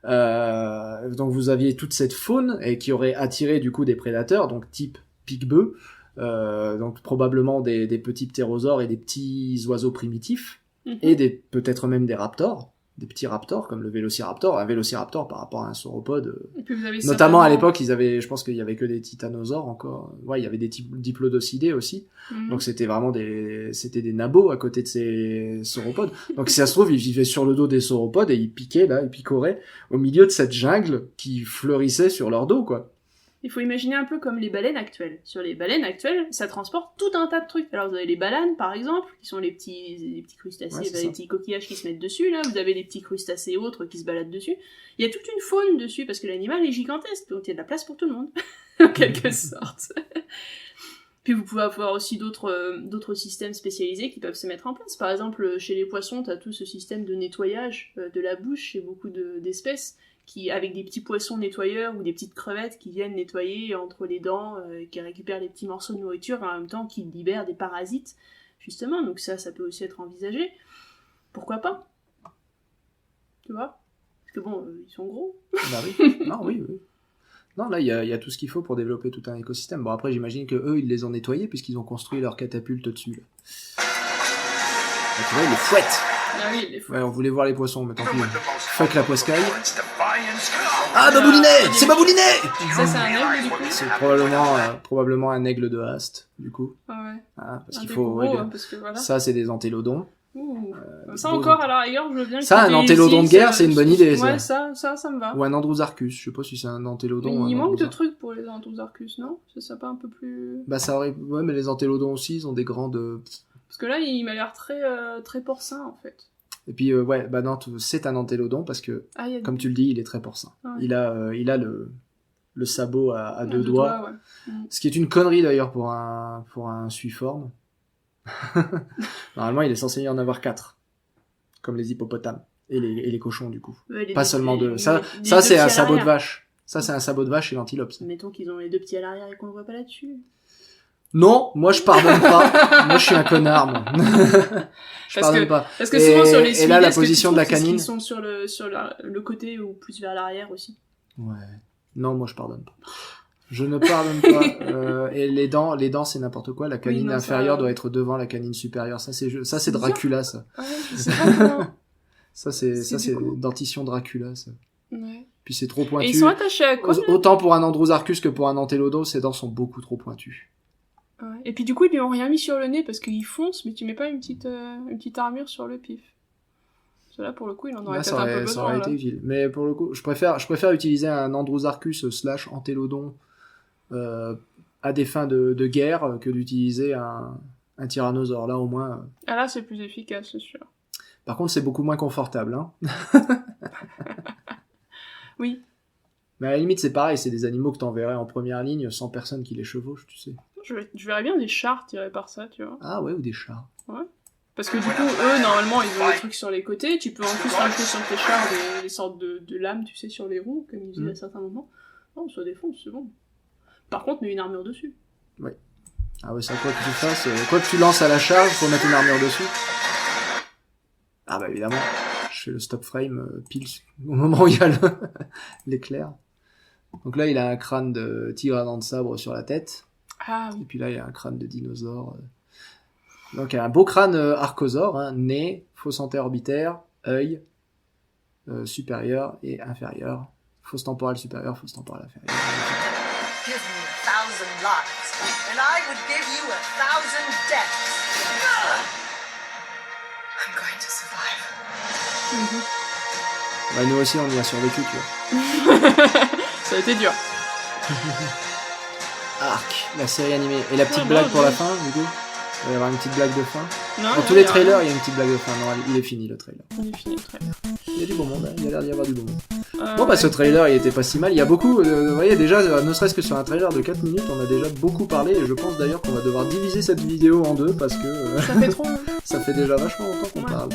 Donc vous aviez toute cette faune et qui aurait attiré du coup des prédateurs, donc type pique-bœuf. Donc probablement des petits ptérosaures et des petits oiseaux primitifs et peut-être même des raptors, des petits raptors comme le vélociraptor, un vélociraptor par rapport à un sauropode. Et puis vous avez notamment à l'époque, je pense qu'il y avait que des titanosaures encore. Ouais, il y avait des diplodocidés aussi. Donc c'était vraiment des nabos à côté de ces sauropodes. Donc si ça se trouve, ils vivaient sur le dos des sauropodes et ils picoraient au milieu de cette jungle qui fleurissait sur leur dos, quoi. Il faut imaginer un peu comme les baleines actuelles. Sur les baleines actuelles, ça transporte tout un tas de trucs. Alors vous avez les balanes, par exemple, qui sont les petits crustacés, les petits coquillages qui se mettent dessus, là. Vous avez les petits crustacés autres qui se baladent dessus. Il y a toute une faune dessus, parce que l'animal est gigantesque, donc il y a de la place pour tout le monde. En quelque sorte. Puis vous pouvez avoir aussi d'autres systèmes spécialisés qui peuvent se mettre en place. Par exemple, chez les poissons, t'as tout ce système de nettoyage de la bouche chez beaucoup d'espèces, avec des petits poissons nettoyeurs ou des petites crevettes qui viennent nettoyer entre les dents, qui récupèrent les petits morceaux de nourriture et en même temps qui libèrent des parasites, justement. Donc ça peut aussi être envisagé. Pourquoi pas? Tu vois? Parce que bon, ils sont gros. Bah oui. Non, oui. Non, là, il y a tout ce qu'il faut pour développer tout un écosystème. Bon, après, j'imagine que eux, ils les ont nettoyés puisqu'ils ont construit leur catapulte dessus. Là. Et tu vois, ils les fouettent. Ah oui, les fouettes. Ouais, on voulait voir les poissons, mais tant pis. Fuck la poiscaille. Ah, Baboulinet! C'est Baboulinet! Ça, c'est un aigle, du coup? C'est probablement un aigle de Haste, du coup. Ah ouais. Ah, parce Un qu'il des faut... gros, ouais, hein, parce que voilà. ça, c'est des antélodons. Ouh. Ça encore, à la rigueur, je veux bien. Ça, un antélodon de guerre, c'est une bonne idée, ça. Ouais, ça me va. Ou un Andrewsarchus, je sais pas si c'est un antélodon. Mais ou un il manque de Andrewsarchus. trucs pour les Andrewsarchus, non? Ça serait pas un peu plus... Bah ça aurait... Ouais, mais les antélodons aussi, ils ont des grandes... Parce que là, il m'a l'air très porcin, en fait. Et puis, ouais, bah non, c'est un antélodon parce que, Ah, y a comme tu le dis, il est très porcin. Ouais. Il a le sabot à deux doigts. Ouais. Ce qui est une connerie d'ailleurs pour un suiforme. Normalement, il est censé y en avoir 4. Comme les hippopotames. Et les cochons, du coup. Ouais, Pas seulement 2. Ça c'est un sabot de vache. Ça, c'est un sabot de vache et l'antilope. Ça. Mettons qu'ils ont les 2 petits à l'arrière et qu'on le voit pas là-dessus. Non, moi je pardonne pas. Moi je suis un connard, moi. Je pardonne pas. Parce que souvent sur les et là, la position de la canine. Ils sont sur le côté ou plus vers l'arrière aussi. Ouais. Non, moi je pardonne pas. Je ne pardonne pas. Et les dents, c'est n'importe quoi. La canine inférieure doit être devant la canine supérieure. Ça, c'est Dracula, ça. Ouais, je sais pas comment. Ça, c'est dentition Dracula, ça. Ouais. Puis c'est trop pointu. Et ils sont attachés à quoi? Autant pour un Andrewsarchus que pour un antélodon, ses dents sont beaucoup trop pointues. Ouais. Et puis du coup, ils lui ont rien mis sur le nez parce qu'il fonce, mais tu mets pas une petite armure sur le pif. Là, pour le coup, il en aurait peut-être un peu besoin. Ça aurait été utile. Mais pour le coup, je préfère utiliser un Andrewsarchus / antélodon à des fins de guerre que d'utiliser un tyrannosaure. Là, au moins. Ah là, c'est plus efficace, c'est sûr. Par contre, c'est beaucoup moins confortable. Hein. Oui. Mais à la limite, c'est pareil. C'est des animaux que t'enverrais en première ligne sans personne qui les chevauche, tu sais. Je verrais bien des chars tirés par ça, tu vois. Ah ouais, ou des chats. Ouais. Parce que du coup, eux, normalement, ils ont des trucs sur les côtés. Tu peux en plus rajouter sur tes chars des sortes de lames, tu sais, sur les roues, comme ils disaient à certains moments. Non, ça défonce, c'est bon. Par contre, mets une armure dessus. Oui. Ah ouais, ça, quoi que tu fasses, quoi que tu lances à la charge, faut mettre une armure dessus. Ah bah évidemment, je fais le stop frame pile au moment où il y a l'éclair. Donc là, il a un crâne de tigre à dents de sabre sur la tête. Ah oui. Et puis là, il y a un crâne de dinosaure. Donc il y a un beau crâne archosaure, hein, nez, fosse antéorbitaire, œil supérieur et inférieur. Fosse temporale supérieure, fosse temporale inférieure. Give me 1,000 lives, and I would give you 1,000 deaths. I'm going to survive. Bah, nous aussi, on y a survécu, tu vois. Ça a été dur. Arc, la série animée. Et la petite blague pour la fin, du coup? Il va y avoir une petite blague de fin. Non, Dans tous les trailers, il y a une petite blague de fin. Non, il est fini, le trailer. Il est fini le trailer. Il y a du bon monde, hein. Il y a l'air d'y avoir du bon monde. Bon, bah, ce trailer, il était pas si mal. Il y a beaucoup, vous voyez, déjà, ne serait-ce que sur un trailer de 4 minutes, on a déjà beaucoup parlé, et je pense d'ailleurs qu'on va devoir diviser cette vidéo en deux, parce que Ça fait trop long. ça fait déjà vachement longtemps qu'on Ouais. parle.